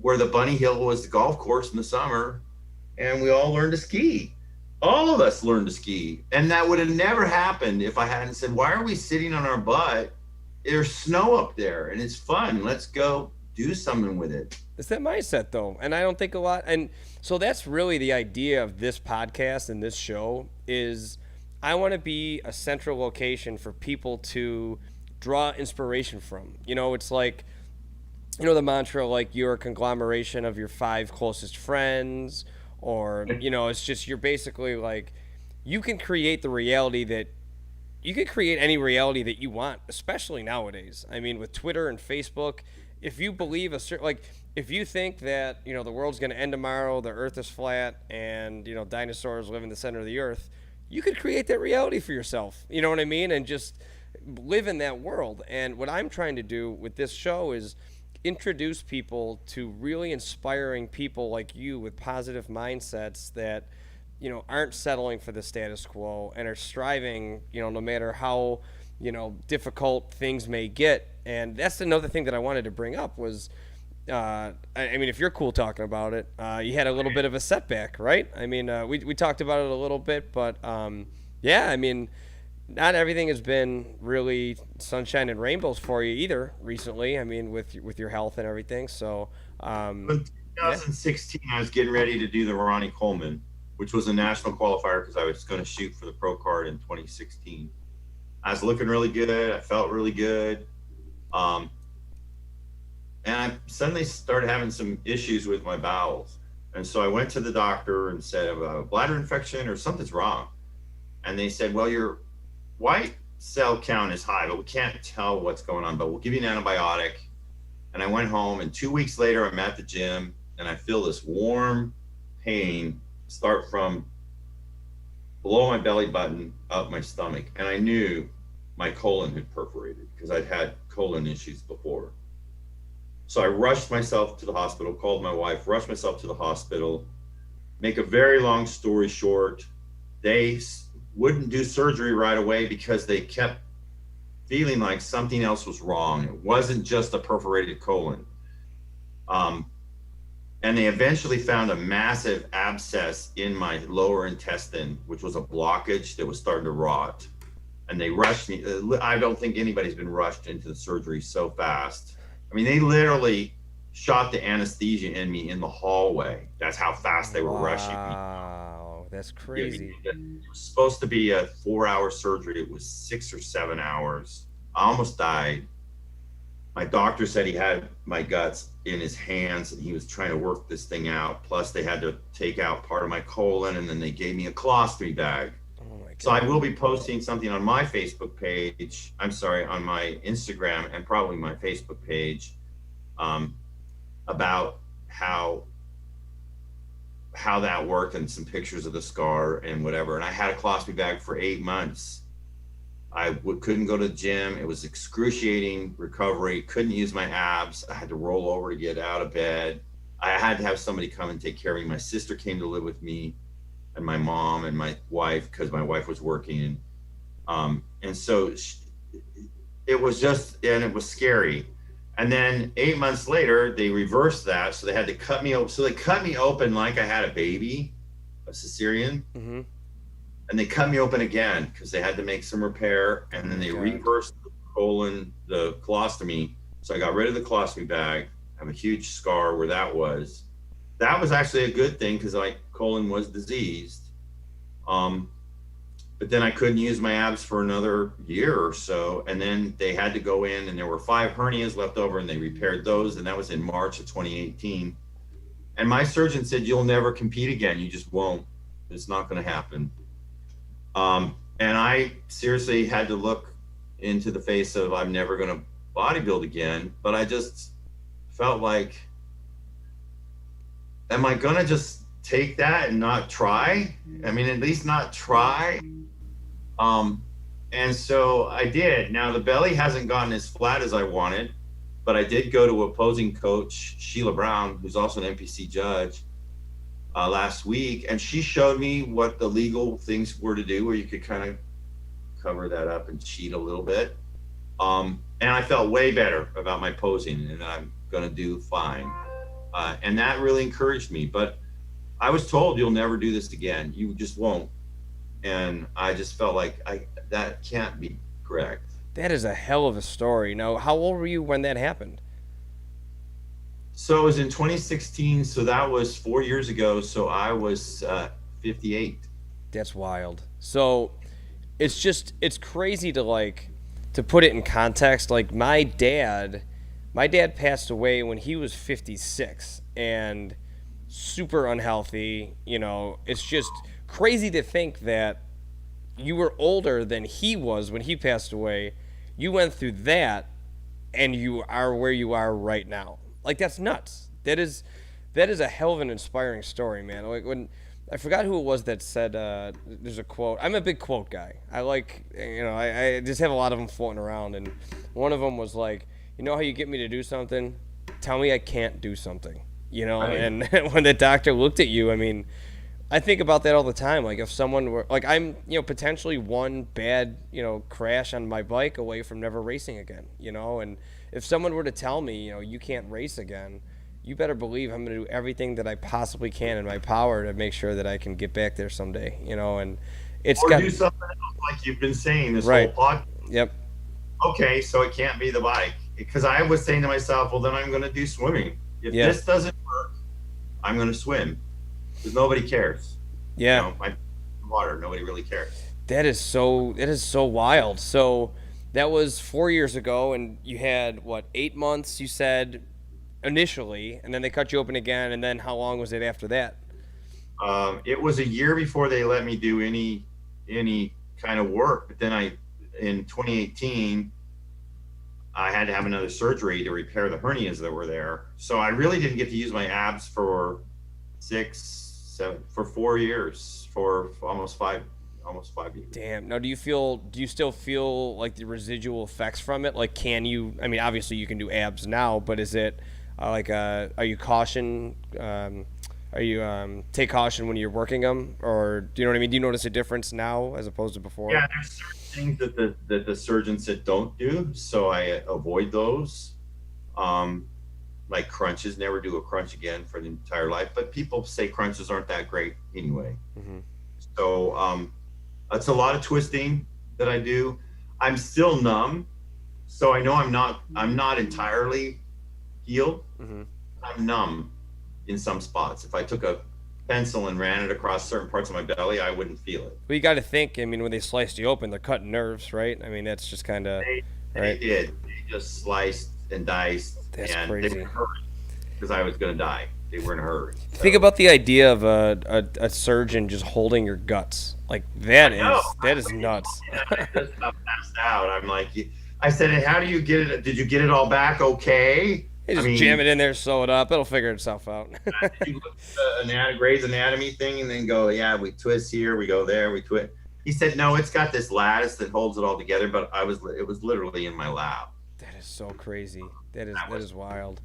where the Bunny Hill was the golf course in the summer, and we all learned to ski. All of us learned to ski. And that would have never happened if I hadn't said, why are we sitting on our butt? There's snow up there and it's fun. Let's go do something with it. It's that mindset, though. And I don't think a lot. And so that's really the idea of this podcast and this show is I want to be a central location for people to draw inspiration from. It's like, the mantra, like you're a conglomeration of your 5 closest friends, or, it's just, you're basically like, you can create any reality that you want, especially nowadays. I mean, with Twitter and Facebook, if you believe if you think that, the world's going to end tomorrow, the earth is flat, and, dinosaurs live in the center of the earth, you could create that reality for yourself. You know what I mean? And just live in that world. And what I'm trying to do with this show is introduce people to really inspiring people like you with positive mindsets that, aren't settling for the status quo and are striving, no matter how, difficult things may get. And that's another thing that I wanted to bring up was, I mean, if you're cool talking about it, you had a little bit of a setback, right? I mean, we talked about it a little bit, but yeah, I mean, not everything has been really sunshine and rainbows for you either recently. I mean, with your health and everything. So, 2016, I was getting ready to do the Ronnie Coleman, which was a national qualifier because I was going to shoot for the pro card in 2016. I was looking really good. I felt really good. And I suddenly started having some issues with my bowels. And so I went to the doctor and said, I have a bladder infection or something's wrong. And they said, well, your white cell count is high, but we can't tell what's going on, but we'll give you an antibiotic. And I went home, and 2 weeks later, I'm at the gym, and I feel this warm pain start from below my belly button up my stomach. And I knew my colon had perforated because I'd had colon issues before. So I rushed myself to the hospital, called my wife, rushed myself to the hospital. Make a very long story short, they wouldn't do surgery right away because they kept feeling like something else was wrong. It wasn't just a perforated colon. And they eventually found a massive abscess in my lower intestine, which was a blockage that was starting to rot. And they rushed me. I don't think anybody's been rushed into the surgery so fast. I mean, they literally shot the anesthesia in me in the hallway. That's how fast they were rushing me. Wow, that's crazy. It was supposed to be a 4-hour surgery. It was 6 or 7 hours. I almost died. My doctor said he had my guts in his hands and he was trying to work this thing out. Plus, they had to take out part of my colon, and then they gave me a colostomy bag. So I will be posting something on my Facebook page, on my Instagram and probably my Facebook page, about how that worked and some pictures of the scar and whatever. And I had a colostomy bag for 8 months. I couldn't go to the gym. It was excruciating recovery. Couldn't use my abs. I had to roll over to get out of bed. I had to have somebody come and take care of me. My sister came to live with me, and my mom and my wife, because my wife was working. And so it was it was scary. And then 8 months later, they reversed that. So they had to cut me open. So they cut me open like I had a baby, a cesarean. Mm-hmm. And they cut me open again because they had to make some repair. And then they reversed the colostomy. So I got rid of the colostomy bag. I have a huge scar where that was. That was actually a good thing because my colon was diseased. But then I couldn't use my abs for another year or so. And then they had to go in, and there were 5 hernias left over, and they repaired those. And that was in March of 2018. And my surgeon said, you'll never compete again. You just won't. It's not going to happen. And I seriously had to look into the face of, I'm never going to bodybuild again. But I just felt like, am I going to just take that and not try? I mean, at least not try. And so I did. Now the belly hasn't gotten as flat as I wanted, but I did go to opposing coach, Sheila Brown, who's also an NPC judge, last week. And she showed me what the legal things were to do, where you could kind of cover that up and cheat a little bit. And I felt way better about my posing, and I'm going to do fine. And that really encouraged me. But I was told, you'll never do this again. You just won't. And I just felt like that can't be correct. That is a hell of a story. Now, how old were you when that happened? So it was in 2016. So that was 4 years ago. So I was 58. That's wild. So it's crazy to put it in context. Like my dad passed away when he was 56 and super unhealthy. You know, it's just crazy to think that you were older than he was when he passed away. You went through that and you are where you are right now. Like, that's nuts. That is a hell of an inspiring story, man. Like, when I forgot who it was that said, there's a quote. I'm a big quote guy. I just have a lot of them floating around. And one of them was like, you know how you get me to do something? Tell me I can't do something, you know? Right. And when the doctor looked at you, I mean, I think about that all the time. Like, if someone were, like, I'm, potentially one bad, crash on my bike away from never racing again, and if someone were to tell me, you can't race again, you better believe I'm going to do everything that I possibly can in my power to make sure that I can get back there someday, and it's do something else like you've been saying this whole podcast. Yep. Okay, so it can't be the bike, because I was saying to myself, well, then I'm going to do swimming. If this doesn't work, I'm going to swim because nobody cares. Yeah. You know, I water, nobody really cares. That is so wild. So that was 4 years ago, and you had what, 8 months? You said initially, and then they cut you open again. And then how long was it after that? It was a year before they let me do any kind of work. But then in 2018, I had to have another surgery to repair the hernias that were there. So I really didn't get to use my abs for 4 years, for almost five years. Damn. Now, do you still feel like the residual effects from it? Like, can you? I mean, obviously you can do abs now, but is it are you caution? Take caution when you're working them, or do you know what I mean? Do you notice a difference now as opposed to before? Yeah, there's certain things that the surgeon said don't do, so I avoid those. Like crunches, never do a crunch again for the entire life. But people say crunches aren't that great anyway. Mm-hmm. So it's a lot of twisting that I do. I'm still numb, so I know I'm not entirely healed. Mm-hmm. I'm numb in some spots. If I took a pencil and ran it across certain parts of my belly, I wouldn't feel it. Well, you got to think. I mean, when they sliced you open, they're cutting nerves, right? I mean, that's just kind of They did. They just sliced and diced. That's and crazy. They weren't hurrying because I was going to die. They weren't hurrying. So. Think about the idea of a surgeon just holding your guts. Like, that is nuts. I just about passed out. I'm like, I said, how do you get it? Did you get it all back okay? You just jam it in there, sew it up. It'll figure itself out. Did you look at the Gray's Anatomy thing and then go, yeah, we twist here, we go there, we twist. He said, no, it's got this lattice that holds it all together, but it was literally in my lap. That is so crazy. That is wild.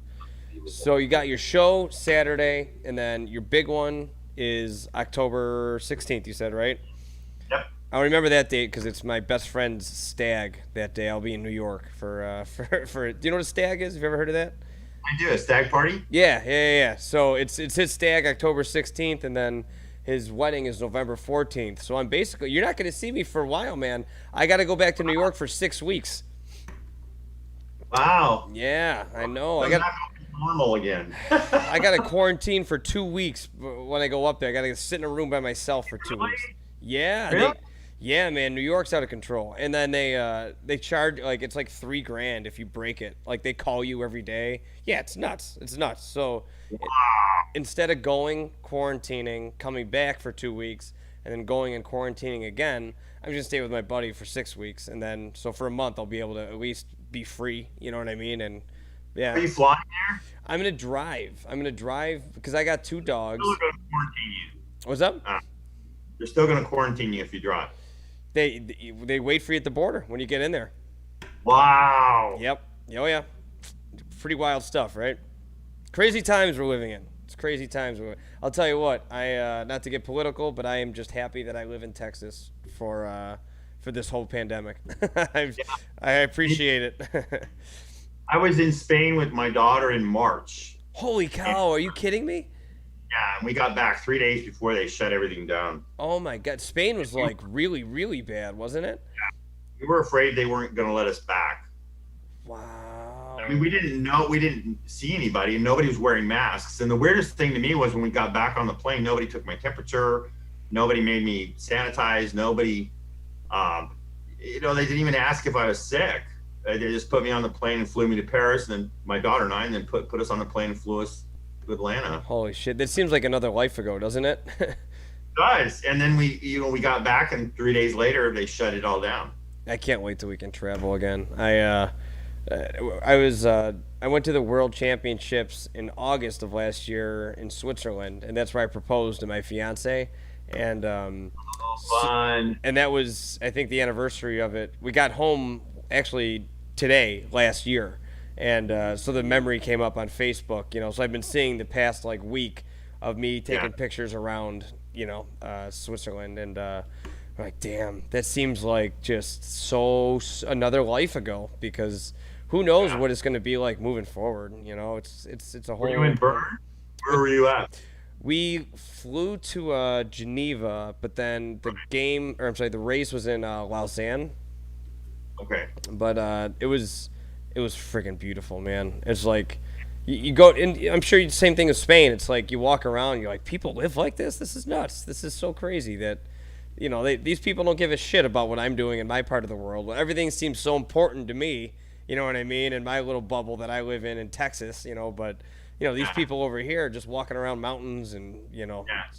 So you got your show Saturday, and then your big one is October 16th, you said, right? Yep. I remember that date because it's my best friend's stag that day. I'll be in New York for do you know what a stag is? Have you ever heard of that? I do, a stag party? Yeah. So it's his stag October 16th, and then his wedding is November 14th. So I'm basically, you're not going to see me for a while, man. I got to go back to New York for 6 weeks. Wow. Yeah, I know. I'm not gonna be normal again. I got to quarantine for 2 weeks when I go up there. I got to sit in a room by myself for 2 weeks. Yeah. Really? Yeah, man, New York's out of control. And then they charge, like, it's like $3,000 if you break it. Like, they call you every day. Yeah, it's nuts. So instead of going, quarantining, coming back for 2 weeks, and then going and quarantining again, I'm just stay with my buddy for 6 weeks. And then, so for a month, I'll be able to at least be free. You know what I mean? And yeah. Are you flying there? I'm going to drive because I got 2 dogs. They're still going to quarantine you. What's up? They're still going to quarantine you if you drive. They wait for you at the border when you get in there. Wow. Yep. Oh, yeah. Pretty wild stuff, right? Crazy times we're living in. It's crazy times. I'll tell you what. I not to get political, but I am just happy that I live in Texas for this whole pandemic. I appreciate it. I was in Spain with my daughter in March. Holy cow! Are you kidding me? Yeah, and we got back 3 days before they shut everything down. Oh my God! Spain was like really, really bad, wasn't it? Yeah. We were afraid they weren't going to let us back. Wow. I mean, we didn't see anybody, and nobody was wearing masks. And the weirdest thing to me was when we got back on the plane, nobody took my temperature, nobody made me sanitize, nobody, they didn't even ask if I was sick. They just put me on the plane and flew me to Paris, and then my daughter and I, and then put us on the plane and flew us to Atlanta. Holy shit! That seems like another life ago, doesn't it? It does. And then we got back, and 3 days later they shut it all down. I can't wait till we can travel again. I went to the World Championships in August of last year in Switzerland, and that's where I proposed to my fiance. And fun. And that was, I think, the anniversary of it. We got home actually today, last year, and so the memory came up on Facebook. So I've been seeing the past week of me taking pictures around, Switzerland, and like, damn, that seems like just so another life ago, because who knows what it's going to be like moving forward. It's a whole. Were you in Bern? Where were you at? We flew to Geneva, but then the race was in Lausanne. Okay. But it was freaking beautiful, man. It's like you go in. I'm sure the same thing with Spain. It's like you walk around, you're like, people live like this. This is nuts. This is so crazy that, these people don't give a shit about what I'm doing in my part of the world. Everything seems so important to me. You know what I mean? In my little bubble that I live in Texas. But these people over here are just walking around mountains and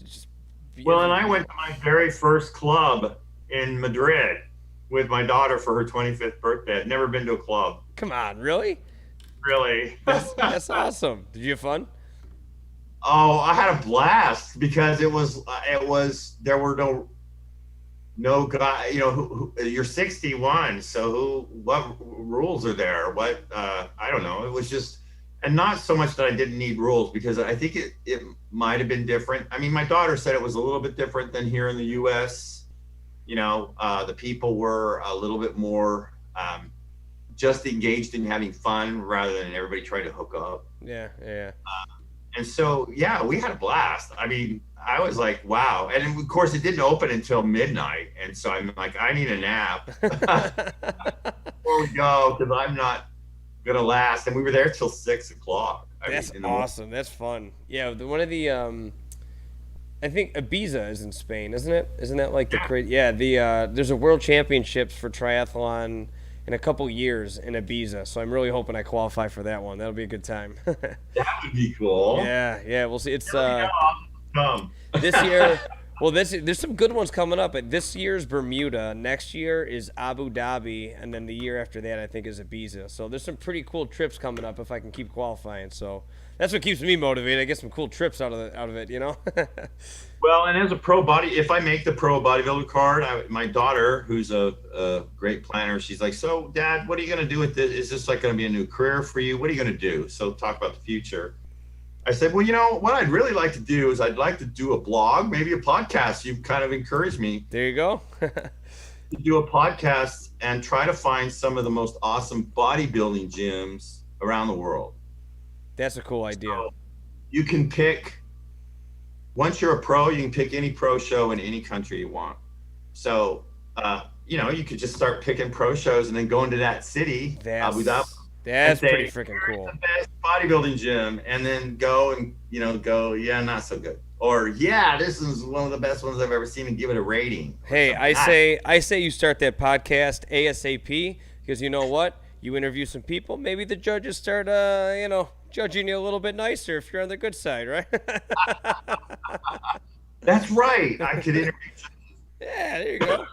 just. Well, and I went to my very first club in Madrid with my daughter for her 25th birthday. I'd never been to a club. Come on, really? Really? That's awesome. Did you have fun? Oh, I had a blast because there were no guy, you're 61. So what rules are there? I don't know. It was just, and not so much that I didn't need rules because I think it might've been different. I mean, my daughter said it was a little bit different than here in the US. The people were a little bit more, just engaged in having fun rather than everybody trying to hook up. Yeah. And so, we had a blast. I mean, I was like, wow. And of course, it didn't open until midnight. And so I'm like, I need a nap before we go because I'm not going to last. And we were there till 6 o'clock. That's awesome. That's fun. Yeah, one of the, I think Ibiza is in Spain, isn't it? Isn't that like the crazy? Yeah, there's a world championships for triathlon in a couple years in Ibiza, so I'm really hoping I qualify for that one. That'll be a good time. That would be cool. Yeah, we'll see. It's Come. this year. Well, there's some good ones coming up. This year's Bermuda. Next year is Abu Dhabi, and then the year after that, I think, is Ibiza. So there's some pretty cool trips coming up if I can keep qualifying. So that's what keeps me motivated. I get some cool trips out of it. Well, and as a if I make the pro bodybuilder card, my daughter, who's a great planner, she's like, so Dad, what are you going to do with this? Is this like going to be a new career for you? What are you going to do? So talk about the future. I said, well, what I'd really like to do is I'd like to do a blog, maybe a podcast. You've kind of encouraged me. There you go. To do a podcast and try to find some of the most awesome bodybuilding gyms around the world. That's a cool idea. So you can pick, once you're a pro, you can pick any pro show in any country you want. So, you could just start picking pro shows and then go into that city, Abu Dhabi. That's pretty freaking cool. The best bodybuilding gym, and then go and not so good, or this is one of the best ones I've ever seen, and give it a rating. Hey, I say you start that podcast ASAP because you know what? You interview some people, maybe the judges start judging you a little bit nicer if you're on the good side, right? That's right. I could interview. Yeah, there you go.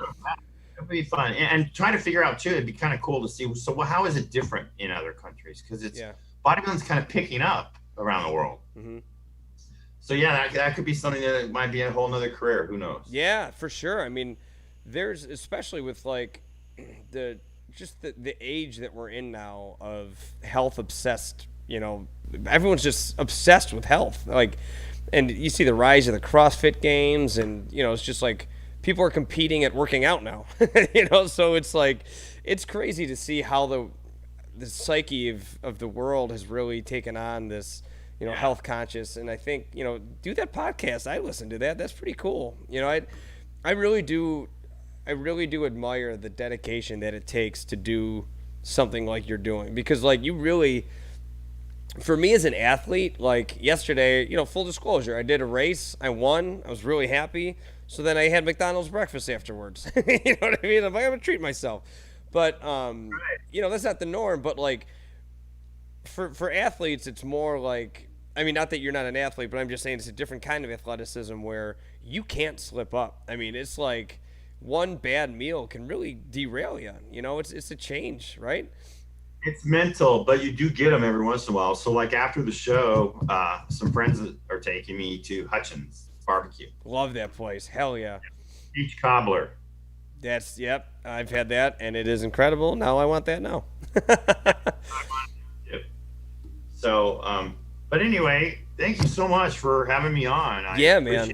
It'd be fun, and trying to figure out too. It'd be kind of cool to see. So, how is it different in other countries? Because bodybuilding's kind of picking up around the world. Mm-hmm. So that could be something that might be a whole nother career. Who knows? Yeah, for sure. I mean, there's especially with like the age that we're in now of health obsessed. Everyone's just obsessed with health. Like, and you see the rise of the CrossFit games, and it's just like. People are competing at working out now, so it's like, it's crazy to see how the psyche of the world has really taken on this, health conscious. And I think, do that podcast. I listen to that. That's pretty cool. I really do admire the dedication that it takes to do something like you're doing, because like you really, for me as an athlete, like yesterday, full disclosure, I did a race, I won, I was really happy. So then I had McDonald's breakfast afterwards. You know what I mean? I'm like, I'm gonna treat myself. But that's not the norm. But like for athletes, it's more like, I mean, not that you're not an athlete, but I'm just saying it's a different kind of athleticism where you can't slip up. I mean, it's like one bad meal can really derail you. It's a change, right? It's mental, but you do get them every once in a while. So like after the show, some friends are taking me to Hutchins Barbecue. Love that place. Hell yeah. Beach cobbler. Yep. I've had that, and it is incredible. Now I want that now. Yep. So, but anyway, thank you so much for having me on. Man.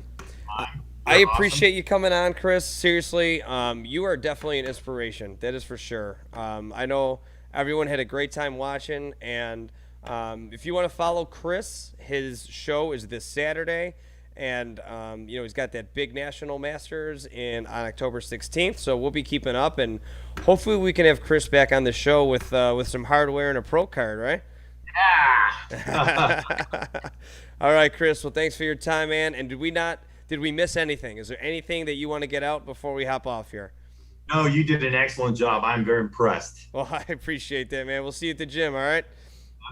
I appreciate you coming on, Chris. Seriously, you are definitely an inspiration. That is for sure. I know everyone had a great time watching, and if you want to follow Chris, his show is this Saturday. And, he's got that big national masters on October 16th. So we'll be keeping up, and hopefully we can have Chris back on the show with some hardware and a pro card, right? Yeah. All right, Chris. Well, thanks for your time, man. And did we miss anything? Is there anything that you want to get out before we hop off here? No, you did an excellent job. I'm very impressed. Well, I appreciate that, man. We'll see you at the gym, all right?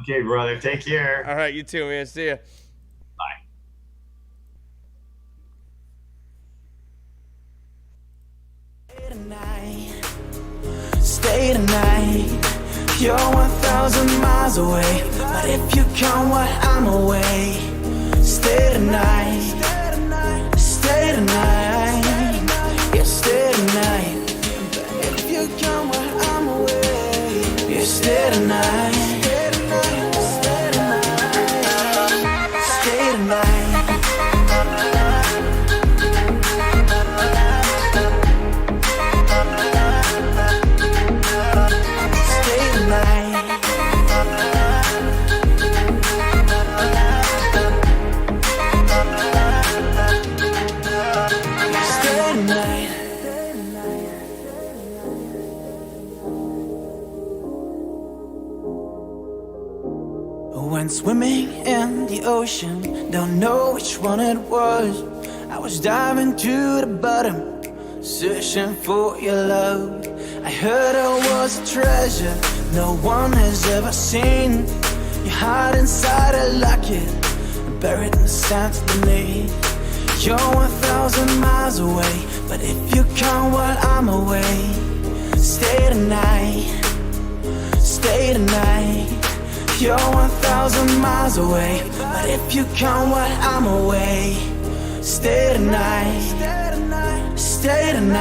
Okay, brother. Take care. All right, you too, man. See ya. Bye. Stay tonight. You're 1,000 miles away, but if you come while I'm away, stay tonight. Stay tonight. Yeah, stay tonight. But if you come while I'm away, yeah, stay tonight. Stay tonight. Stay tonight. Stay tonight. Went swimming in the ocean, don't know which one it was. I was diving to the bottom, searching for your love. I heard I was a treasure no one has ever seen. You hide inside a locket, buried in the sands beneath. You're 1,000 miles away, but if you come while I'm away, stay tonight. Stay tonight. You're 1,000 miles away, but if you come while I'm away, stay tonight. Stay tonight.